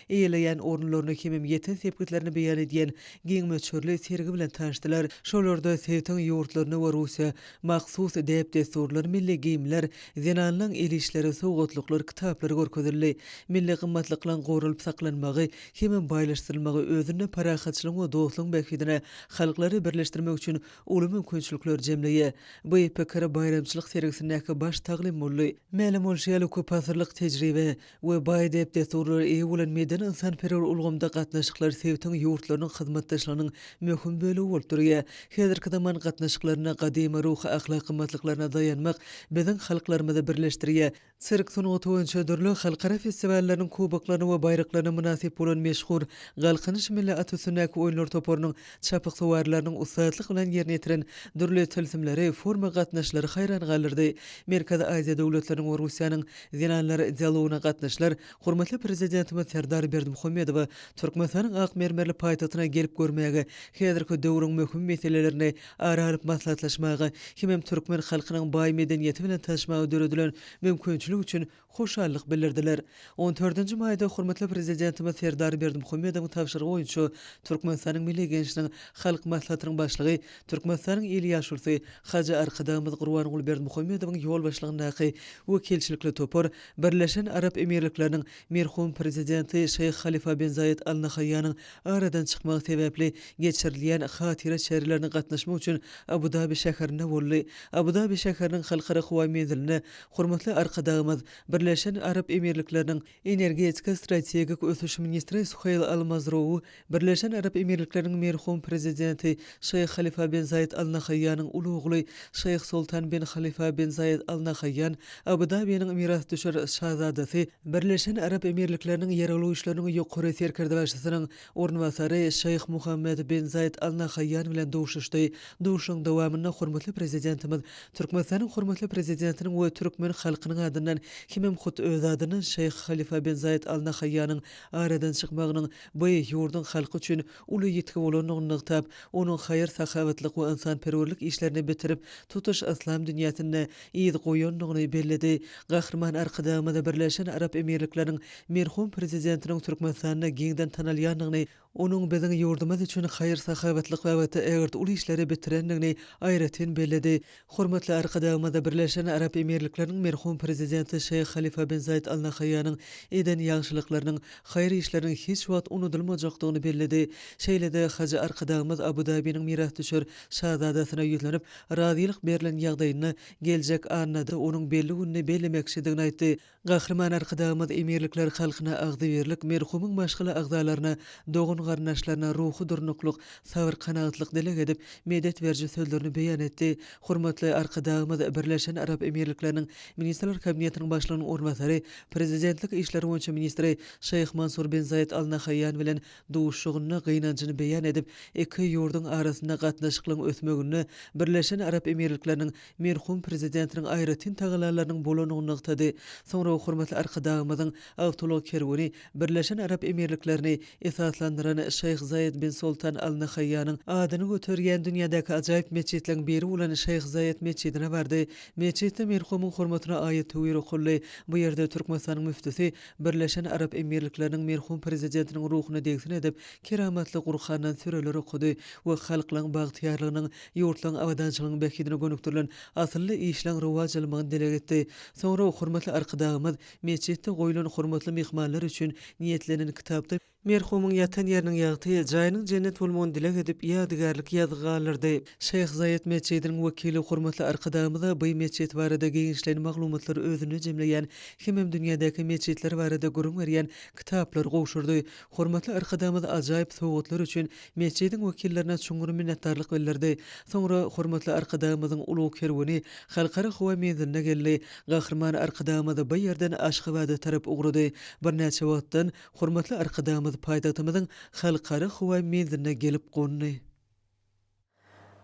eýeleýän orunlaryny hemem ýeten sepkitlerini beýan edýän giň möçürli sergi bilen tanışdylar. Şolarda Sewda ýurtlaryny we Russiýa mahsus deputatlar, milli giyimler, zenanlaryň el işleri, sowgatlyklar, kitaplary görkezildi. Milli gymmatlyklaryň gorulyp saklanmagy hemem ýerleşdirilmegi özüne parahatçylygyň we dostlugyň bekidine halklary birleşdirmek üçin uly mümkinçilikler jemleýe. Bu pikir bayramçylyk sergisindäki baş taglim boldy. Mälim bolşýaly köp asyrlyk tejribe we baýdap desturlar eýe bolan meden insanperwer ulgamda gatnaşyklar sevtiň ýurtlarynyň hyzmatdaşlarynyň möhüm bölegi bolup durýar. Häzirki zaman gatnaşyklaryna gadyma ruhy ahlak kymmatlyklaryna dayanmak biziň halklarymyzy birleşdirýär. Sirk sunugy boýunça dörli halkara festiwallarynyň kubaklaryny we bayraklaryna münasip bolan meşhur Galkynyş milli atüsündäki oýunlar toparynyň çapyk sowarlarynyň ustatlyk bilen ýerine ýetiren dörli tilsimleri, forma gatnaşlary haýran galyrdy. Merkezi Aziýa döwletleriniň we Russiýanyň zenanlary dialogyna gatnaşlar hormatly prezidentimiz Serdar Berdimuhammedow Türkmenistanyň ak mermerli paýtagtyna gelip görmäge, häzirki döwrüň möhüm meselelerini aralyp maslahatlaşmagy, hem türkmen halkynyň baý medeniýeti bilen tanışmagy döredilen mümkinçilik üçin hoşallyk bildirdiler. 14-nji maýda hormatly prezidentimiz Serdar Berdimuhammedow tapşyrygy boýunça Türkmenistanyň Milli Gençligiň halk maslahatynyň başlygy, Türkmenistanyň eli ýaşursy Haja Arkadamyz Gurbanyň Berdimuhammedowyň ýol başlygyndaky wekilçilikli topar Birleşen Arap Emirlikläriniň merhum prezidenti Şeyh Halifa bin Zayed Al Nahyan'yň aradan çykmagy sebäpli geçirilýän hatira şäherlerine gatnaşmak üçin Abu Dhabi şäherine boldy. Abu Dhabi şäheriniň halkara howa menziline hormatly Arkadamyz Birleşen Arap Emirlikläriniň energetika strategik ösüş ministri Suhayl Al-Mazrow Birleşen Arap Emirlikläriniň merhum prezidenti Şeyh Halifa bin Zayed Al Nahyan'yň uly ogly Şeyh Sultan bin Halifa bin Zayed Al Nahyan Abu Dhabi'niň miras düşer şahzadasy Birleşen Arap Emirlikläriniň ýeraly işleriniň ýokary serkerde başlysynyň ornwasary Şeyh Muhammed bin Zayed Al Nahyan bilen dowuşuşdy. Dowuşyň dowamyny hormatly prezidentimiz Türkmenistanyň hormatly prezidentiniň we türkmen halkynyň adyndan kimem hut öz adyny Şeyh Halifa bin Zayed Al Nahyan'yň aradan çykmagynyň bu ýurdun halky üçin uly ýetki bolanyny tap, onuň haýır sahawatlyk we insanperwerlik işlerini bitirip tutuş islam dünýäsinde ýygy goýanlygyny bellidi. Gahrman Arkadamyz Birleşen Arap Emirlikläriniň merhum prezidentiniň Türkmenistanda giňden tanalýanlygyny, onuň biziň ýurdumyz üçin haýır sahawatlyk we ägert uly işleri bitirenligini aýratyn bellidi. Hormatly Arkadamyz Birleşen Arap Emirlikläriniň merhum prezidenti Şeyh Halifa bin Zayed Al Nahyan'yň eden ýagşylyklarynyň haýır işleriniň hiç wagt unudulmajakdygyny bellidi. Şeýlede Haja Arkadamyz Abu Dhabi'niň miras düşer şahzadasyna ýüzlenip razylyk berilen ýagdaýyny geljek anlady, onuň belli günni bellemekçidigini aýtdy. Gahrman Arkadamyz emirlikler halkyna agdy berlik, merhumyň başga agzalaryna, dogun garnaşlaryna ruhy durnukluk, sabr kanaatlyk dilek edip medet berji sözlerini beýan etdi. Hormatly Arkadamyz Birleşen Arap Emirlikläriniň Ministrler Kabinetiniň başlygynyň ornwasary, prezidentlik işleri boýunça ministri Şeyh Mansur bin Zayed Al Nahyan bilen dowuşygyny gynanjyny beýan edip, iki ýurdun arasynda gatnaşyklaryň ösmegini, Birleşen Arap Emirlikläriniň merhum prezidentiniň aýratyn tagalalarynyň bolanyny ýagtady. Soňra hormatly Arkadamyzyň awtolog kerwini Birleşen Arap Emirliklärini esaslandyran Şeyh Zayed bin Sultan Al Nahyan'yň adyny göterýän dünýädäki ajaýyp meçitleriň biri bolan Şeyh Zayed meçidine bardy. Meçitde merhumyň hormatyna aýat töwür okully. Bu ýerde Türkmenistanyň müftüsi Birleşen Arap Emirlikläriniň merhum prezidentiniň ruhyny degsin edip keramatly Gur'andan süreler okudy we halklaryň bagtyarlygynyň ýurtlaryň awadançylygynyň bekidine gönükdirilen asylly işleň rowajlygyny dile getdi. Soňra hormatly Arkadamyz meçitde goýulan hormatly mehmanlar üçin niýetlenen kitapda merhumyň ýatan ýeriniň ýagty jaýynyň cennet bolmagyny dile edip ýadygarlyk ýazgalyrdy. Şeyh Zayed meçidiniň wekili hormatly Arkadamyz bu meçit barada giňişlerini maglumatlary özüne jemleýän hemem dünýädäki meçitler barada görüň berýän kitaplar gowşurdy. Hormatly Arkadamyz ajaýyp sowgatlar üçin meçidin wekillerine çuňur minnetdarlyk bildirdi. Soňra hormatly Arkadamyzyň uluw kerwini halkara howa menziline geldi. Gahrman Arkadamyz bu ýerden Aşgabatda tarap ugrady. Bir näçe wagtdan hormatly Arkadamyz paýtagtymyzyň halkara howa menziline gelip gondy.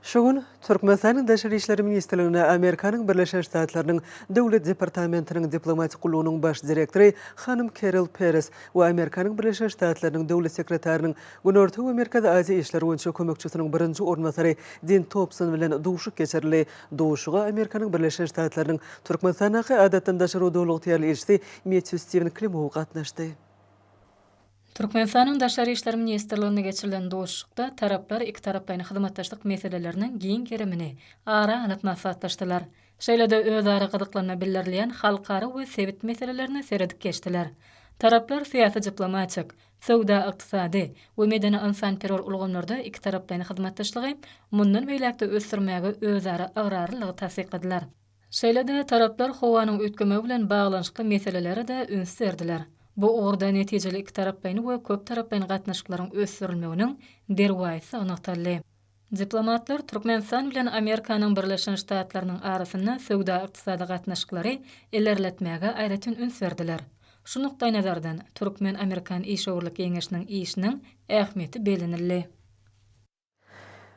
Şoň Türkmenistanyň Daşary işleri ministrligine Amerikanyň Birleşen Ştatlarynyň Döwlet Departamentiniň diplomatik gulunyň baş direktori hanym Carol Peres we Amerikanyň Birleşen Ştatlarynyň döwlet sekretariniň Günorta we Merkezi Aziýa işleri boýunça kömekçisiniň birinji ornwasary Din Thompson bilen dowuşyk geçirildi. Dowuşyga Amerikanyň Birleşen Ştatlarynyň Türkmenistanyň adatdan daşary dowluk ýerli elçisi Matthew Steven Klimow gatnaşdy. Türkmenistanyň Daşary işleri ministrligine geçirilen dowuşykda taraplar iki tarapdaýyn hyzmatdaşlyk meseleleriniň giň keremini ara anyp maslahatlaşdylar. Şeýlede özara gyzyklanma bildirilýän halkara we sebit meselelerini seredip geçdiler. Taraplar siyasi diplomatik, Sowda ykdysady we medeni insan-perwer ulgamlarda iki taraplaryň hyzmatdaşlygy mundan beýlekde ösdürmäge özara agrarlygy tasdiq ediler. Şeýle-de taraplar howanyň ötküme bilen baglanyşykly meseleleri de üns berdiler. Bu orada netijeli iki taraplaryň we köp taraplaryň gatnaşyklaryň ösdürilmeginiň derwaýsy anykdaly. Diplomatlar Türkmenistan bilen Amerikanyň Birleşen Ştatlarynyň arasynda sowda ykdysady gatnaşyklary ilerletmäge aýratyn üns berdiler. Şunukday nazardan Türkmen-Amerikan işöwürlik geňeşiniň işiniň ähmiýeti belenildi.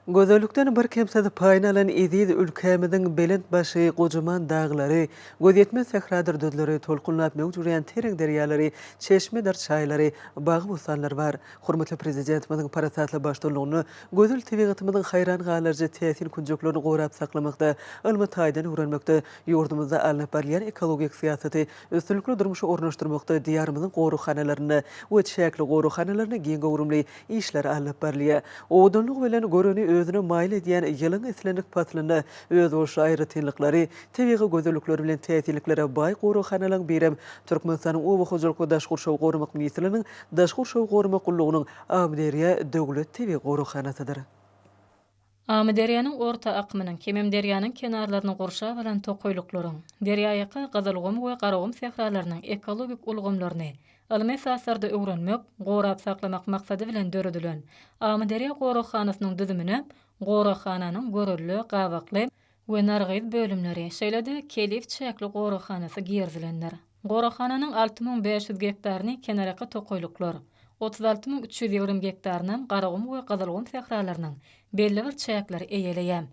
Gözölükden bir kemsedy paýna alan edil ülkemiziň belent başy gojaman daglary, göz ýetmez sahradyr dödleri, tolkunlap mög jurýan tereň derýalary, çeşmeler çaýlary, bagy bostanlar bar. Hormatly prezidentimiň parasatly başçylygyny gözül tebigatymyzyň haýran galarjy täsir kunjuklaryny gorap saklamakda, ylmy taýdan öwrenmekde, ýurdumyzda alnyp barýan ekologik siýasaty ösünlikli durmuşy ornaşdyrmakda diýarymyzyň goruxanalaryny we çäkli goruxanalaryny giň gowrumly işler alyp barýar. Odunlyk bilen görüni özüne maýl edýän ýylyň eslenlik patlyny öz oşy aýratynlyklary, tebigy gözellükleri bilen täsirliklere baý goruxanalaryň birem Türkmenistanyň oba hojalygy daşgur şow gorumak ministrliginiň daşgur şow gorumak gullugynyň Amderiýa döwlet tebi goruxanasydyr. Amderiýanyň orta akmynyň Kemem derýanyň kenarlaryny gorşap alan tokoýlyklaryň, derýaýyka Gazalgum we Garagum sehralarynyň ekologik ulgamlaryny Almy esaslarda öwrenmek, gorap saklamak maksady bilen döredilen Amderiýa goruxanasynyň düzümine goruxananyň görürlü, gabakly we nargyz bölümleri, şeýle-de kelif çäkli goruxanasy gierzilenler. Goruxananyň 6500 hektaryny kenaraka tokoýlyklar, 36320 hektaryny Garagum we Gazalgum sehralarynyň belli bir çäkleri eýeleýär.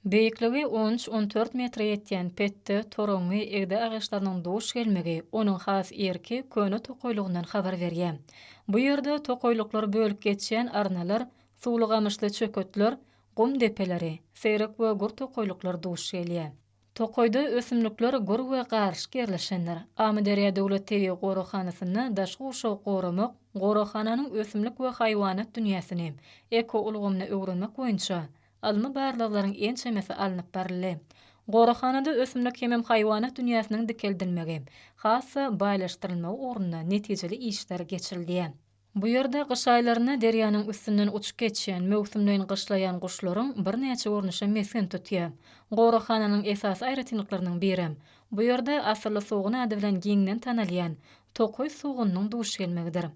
Beýikligi 13-14 metre ýetýän petde toraňy egde agaçlarynyň doş gelmegi onuň has erki köne tokoýlygyndan habar berýär. Bu ýerde tokoýlyklar bölüp geçýän arnalar, suwlugamyşly çökötler, gum depeleri, seyrek we gur tokoýlyklar doş gelýär. Tokoýda ösümlikler gur we garşy gerleşenler. Amderiýa döwlet tebi goruxanasyny daşgy şow gorumak, goruxananyň ösümlik we haýwanat dünýäsini, eko ulgamyny öwrenmek boýunça almy barlaklaryň en çemesi alınıp barildi. Goruxanada ösümlik hemem haýwanat dünýäsiniň dikeldilmegi, hassa baýlaşdyrylmagy ornuna netijeli işler geçirildi. Bu ýerde gyş aýlaryna derýanyň üstünden uçup geçýän, mewsümleýin gyşlaýan guşlaryň bir näçe ornuşa mesken tutýar. Goruxananyň esas aýratynlyklarynyň biri. Bu ýerde asyrly soğun ady bilen giňden tanalýan tokoy soğunyň duş gelmegidir.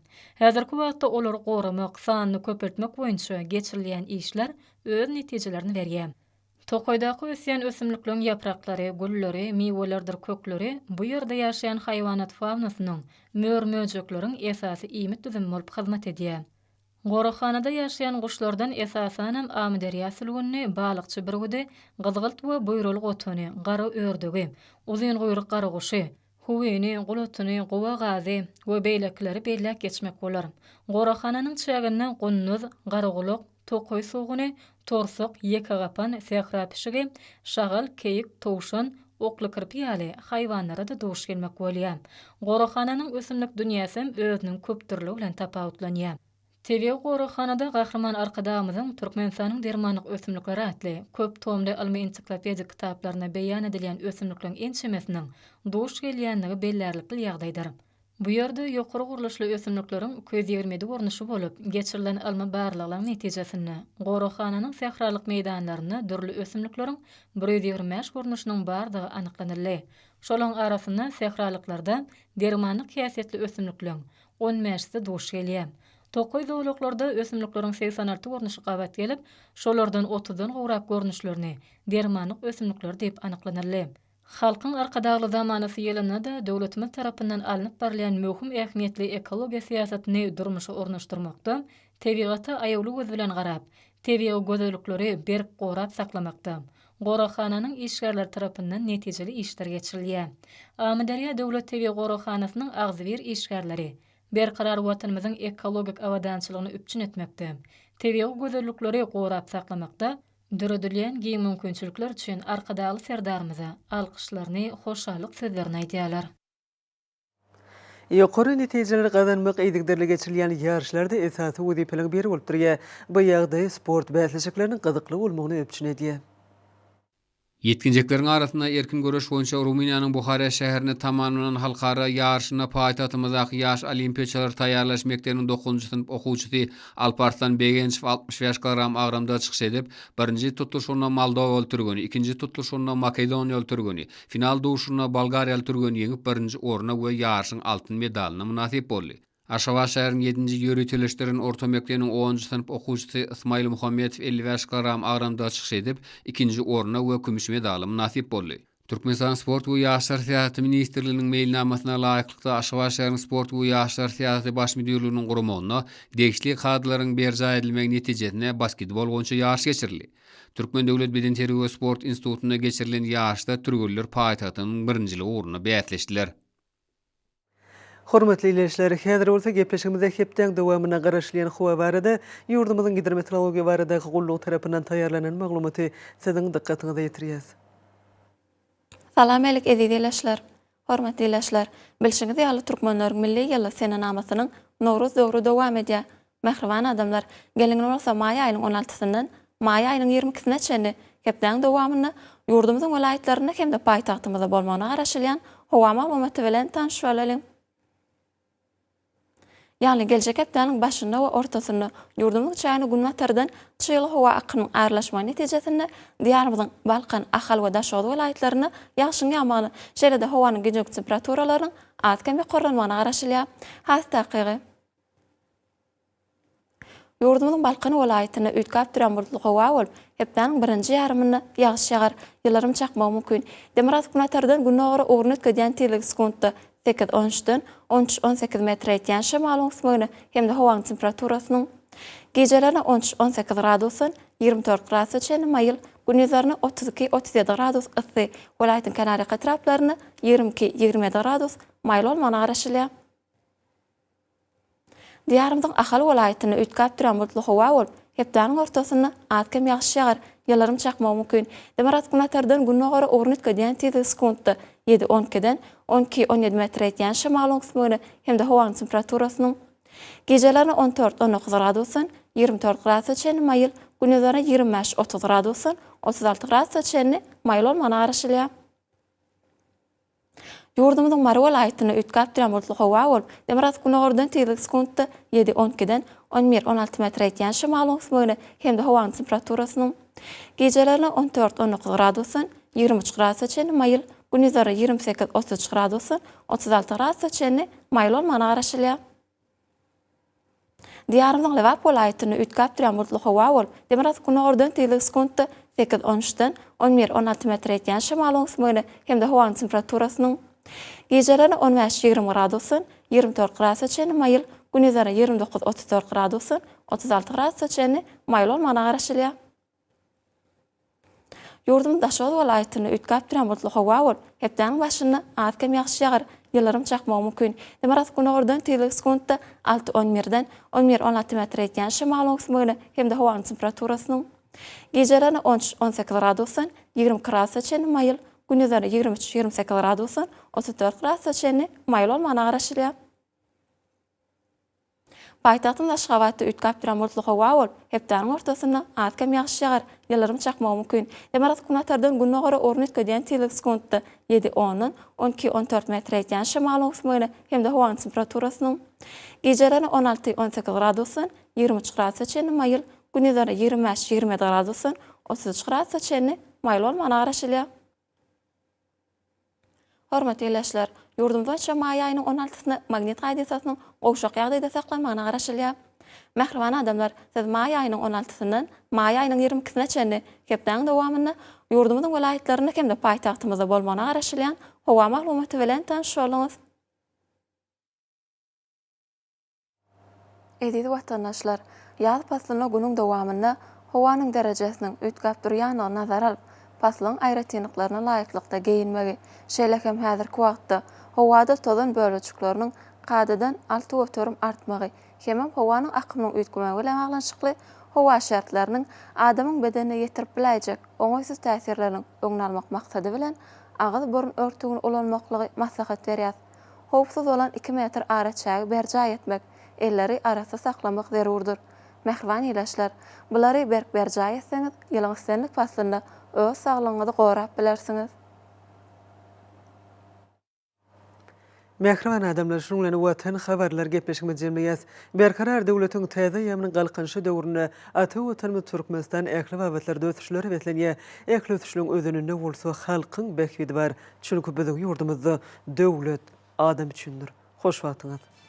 Häzirki wagtda olar gorumak, sanyny köpeltmek boýunça geçirilýän işler öz netijelerini berýär. Tokoýdaky ösýän ösümlikleriň yapraklary, gulleri, miwelerdir kökleri bu ýerde ýaşaýan haýwanat faunasynyň, mör-möjekleriň esasy iýmit düzümi bolup hyzmat edýär. Goruxanada ýaşaýan guşlardan esasanam Amderiýa sülgünni, balykçy birgidi, gyzgylt we buýraly gotuny, gara ördegi, uzun goýruk gara guşy, huweny, gulutyny, gowa gazy we beýlekleri beýlek geçmek bolar. Goruxananyň çäginden gunnuz, garaguluk, tokoy soğuny, torsok, ýeka gapan, sehra pişigi, şagal, keyik, towşan, okly kirpiýaly haýwanlara da doş gelmek bolýar. Goruxananyň ösümlik dünýäsi özüniň köpdürligi bilen tapawutlanýar. Tebi goruxanada gahrman arkadamyzyň Türkmenistanyň dermanlyk ösümlikleri atly köp tomly ilmi ensiklopediýa kitaplaryna beýan edilýän ösümlikleriň en çemesiniň doş gelýänligi bellerlikli ýagdaýdyr. Bu ýerde ýokary guruluşly ösümlikleriň 220 gornuşy bolup, geçirilen almy barlyklaryň netijesinde goruxananyň sehralyk meýdanlaryna dürli ösümlikleriň 125 gornuşynyň bardygy anyklanyldy. Şolaryň arasynda sehralyklarda dermanlyk häsiýetli ösümlikleriň 15-si doş gelýär. Tokoy dowluklarda ösümlikleriň 86 gornuşy gabat gelip, şolardan 30-dan gowrap gornuşlaryny dermanlyk ösümlikler diýip anyklanyldy. Halkyň arkadagly zamanasy ýylynda da döwletimiz tarapyndan alınıp barylan möhüm ähmiýetli ekologiýa siýasatyny durmuşa ornaşdyrmakda, tebigaty aýawly göz bilen garap, tebiga gözellükleri berk gorap saklamakda, goruxananyň işgärler tarapyndan netijeli işler geçirilýär. Amderiýa döwlet tebi goruxanasynyň agzybir işgärleri berkarar watanymyzyň ekologik awadançylygyny üpçün etmekde, tebiga gözellükleri gorap saklamakda, döredilen giň mümkinçilikler üçin arkadaly serdarymyza alkyşlaryny, hoşallyk sözlerini aýdýarlar. Ýokary netijeleri gazanmak eýdigderle geçirilýän ýarşlarda esasy wezipeliň biri bolup durýar. Bu ýagdaý sport bäsleşikleriniň gyzykly bolmagyny öpçün edýär. Yetkinjeklerin arasında erkin görüş boyunça Ruminiyanın Buhara şäherini tamamlanan halkara ýarşyna paýtagtymyzdaky ýaş olimpiýaçylar taýýarlaş mekdebiniň 9-njy synıp okuwçysy Alparslan Begençiw 65 kg agramda çykyş edip, birinji tutulşunda Moldowa öldürgeni, ikinji tutulşunda Makedoniýa öldürgeni, final duşuna Bolgariýa öldürgeni ýeňip birinji oruna we ýarşyň altyn medalyna munasip boldy. Aşgabat şäheriniň 7-nji ýöri töleşlerin orta mekdebiniň 10-njy synıp okuwçysy Ismail Muhammedow 55 kg agramda çykyş edip, ikinji oruna we kümüş medaly munasip boldy. Türkmenistan Sport we Ýaşlar Syýasaty Ministrliginiň meýilnamasyna laýyklykda Aşgabat şäheriniň Sport we Ýaşlar Syýasaty baş müdirliginiň gurmagyna degişli kadrlaryň berja edilmegi netijesinde basketbol boýunça ýarş geçirildi. Türkmen Döwlet Beden Terbiýe we Sport institutuna geçirilen ýarşda türgüller paýtagtynyň birinjili ugruna bätleşdiler. Hormatly izleýijiler, häzir bolsa gepleşigimizde hepden dowamyna garaşlayan howa barada ýurdumyzyň hidrometeorologiýa baradaky gullyk tarapyndan taýýarlanan maglumaty siziň dikkatiňize ýetirýäs. Salam alyk izleýijiler. Hormatly izleýijiler, bilşiňiz ýaly türkmenler milli ýyly senanamasynyň Nowruz döwrü dowam edýär. Mehriban adamlar, gelingen bolsa maý aýynyň 16-syndan maý aýynyň 22-sine çenli hepden dowamyny ýurdumyzyň welaýatlaryna hem de paýtagtymyzda bolmagyna garaşylýan howa maglumaty bilen tanışyp bolalım. Yani gelecek hepdeniň başynda we ortasynda ýurdumyň çaýny günmäterden çyýly howa akynyň aýrlaşma netijesinde diýarymyzyň Balkan, Ahal we Daşoğlu welaýatlaryna ýagşyň ýağmagyny, şeýle-de howanyň gejek temperaturalarynyň az kemi gorranmagyna garaşylýar. Has takygy. Ýurdumyň Balkan welaýatyna üýtgäp duran bulutly howa bolup, hepdeniň birinji ýarymyny ýagşy ýagar, ýylarym çakmagy mümkin. Demirat günmäterden günnägere ugrunyt geden tiýlik sekundda 8-13'den 13-18 metre etýän şemal oňsmagyny hem-de howanyň temperaturasynyň gejelerine 13-18 gradusyn 24 gradus çenli maýyl, gündüzlerine 32-37 gradus ysy, welaýatyň kenary etraplaryny 22-27 gradus maýl bolmagyna garaşylýar. Diýarymyzyň Ahal welaýatyny üýtgäp duran bulutly howa bolup, hepdeniň ortasynda az kem ýagşy ýagar, ýylarym çakmagy mümkin. Demirat günmäterden günnägere ugrunyt geden tiýlik sekundda 7-12'den 12-17 metre etýän şemal oňsmagyny hem-de howanyň temperaturasynyň gejelerine 14-19 gradusyn 24 gradus çenli maýyl, gündüzlerine 25-30 gradusyn 36 gradus çenli maýl bolmagyna garaşylýar. Ýurdumyzyň Mary welaýatyny üýtgäp duran bulutly howa bolup, demirat günnägerden tiýlik sekundda 7-12'den 11-16 metre etýän şemal oňsmagyny hem-de howanyň temperaturasynyň gejelerine 14-19 gradusyn 23 gradus çenli maýyl, gündüzleri 28-33 gradusyn 36 gradus çenli maýl bolmagyna garaşylýar. Diýarymyzyň Lewap welaýatyny üýtgäp duran bulutly howa bolup, demirat günnägerden tiýlik sekundda 8-13'den 11-16 metre etýän şemal oňsmagyny hem-de howanyň temperaturasynyň gejelerine 15-20 gradusyn 24 gradus çenli maýyl, gündüzleri 29-34 gradusyn 36 gradus çenli maýl bolmagyna garaşylýar. Ýurdumyň Daşoğlu welaýatyny üýtgäp duran bulutly howa bolup, hepdeniň başynda az kem ýagşy ýagar, ýylarym çakmagy mümkin. Demirat günnägerden tiýlik sekundda 6-11'den 11-16 metre etýän şemal oňsmagyny hem-de howanyň temperaturasynyň gejelerine 13-18 gradusyn 20 gradus çenli maýyl, gündüzleri 23-28 gradusyn 34 gradus çenli maýl bolmagyna garaşylýar. Paýtagtyň Aşgabatda üýtgäp duran bulutly howa bolup, hepdeniň ortasynda az kem ýagşy ýagar, ýylarym çakmagy mümkin. Demirat günmäterden günnägere ugrunyt geden tiýlik sekundda 7-10'dan 12-14 metre etýän şemal oňsmagyny hem-de howanyň temperaturasynyň gejelerine 16-18 gradusyn 23 gradus çenli maýyl, gündüzleri 25-27 gradusyn 33 gradus çenli maýl bolmagyna garaşylýar. Hormatly izleýijiler, ýurdumyzda maý aýynyň 16-syny magnit radiýasiýasynyň gowşak ýagdaýda saklamagyna garaşylýar. Mehriban adamlar, siz maý aýynyň 16-syndan maý aýynyň 22-sine çenli hepden dowamyny ýurdumyzyň welaýatlaryna hem-de paýtagtymyzda bolmagyna garaşylýan howa maglumaty bilen tanışyp bolyňyz. Edil watandaşlar, ýaz faslyna günüň dowamyna howanyň derejesiniň üýtgäp durýanyny nazar alyp, faslyň aýratynlyklaryna laýyklykda geyinmegi, şeýle hem häzirki wagtda howada tozan bölüçükleriniň qadadan 6 götürüm artmagy, hem howanyň akynyň üýtgümegi bilen baglanşykly howa şartlarynyň adamyň bedenine ýetirip biläjek oňaýsız täsirleriniň öňüne almak maksady bilen agyz burun örtügini ulanmaklygy maslahat berýär. Howpsuz bolan 2 metr ara çägi berja etmek, elleri arasy saklamak zerurdur. mehriban ýylaşlar. Bulary berk-berjaý etseňiz, ýylyňyzsänlik faslynda öz saglygyňyzy gorap bilersiňiz. Mehriban adamlar şuňlany watan habarlar gepleşme jemgyýet berkarar döwletiň täze ýamyny galkynşy döwrüne ata watan Türkmenistan ähli wabatlarda ötüşleri betlenýär. Ähli ötüşlüň özünde bolsa halkyň bekbidi bar. Çünki biziň ýurdumyzda döwlet adam üçindir. Hoş wagtyňyz.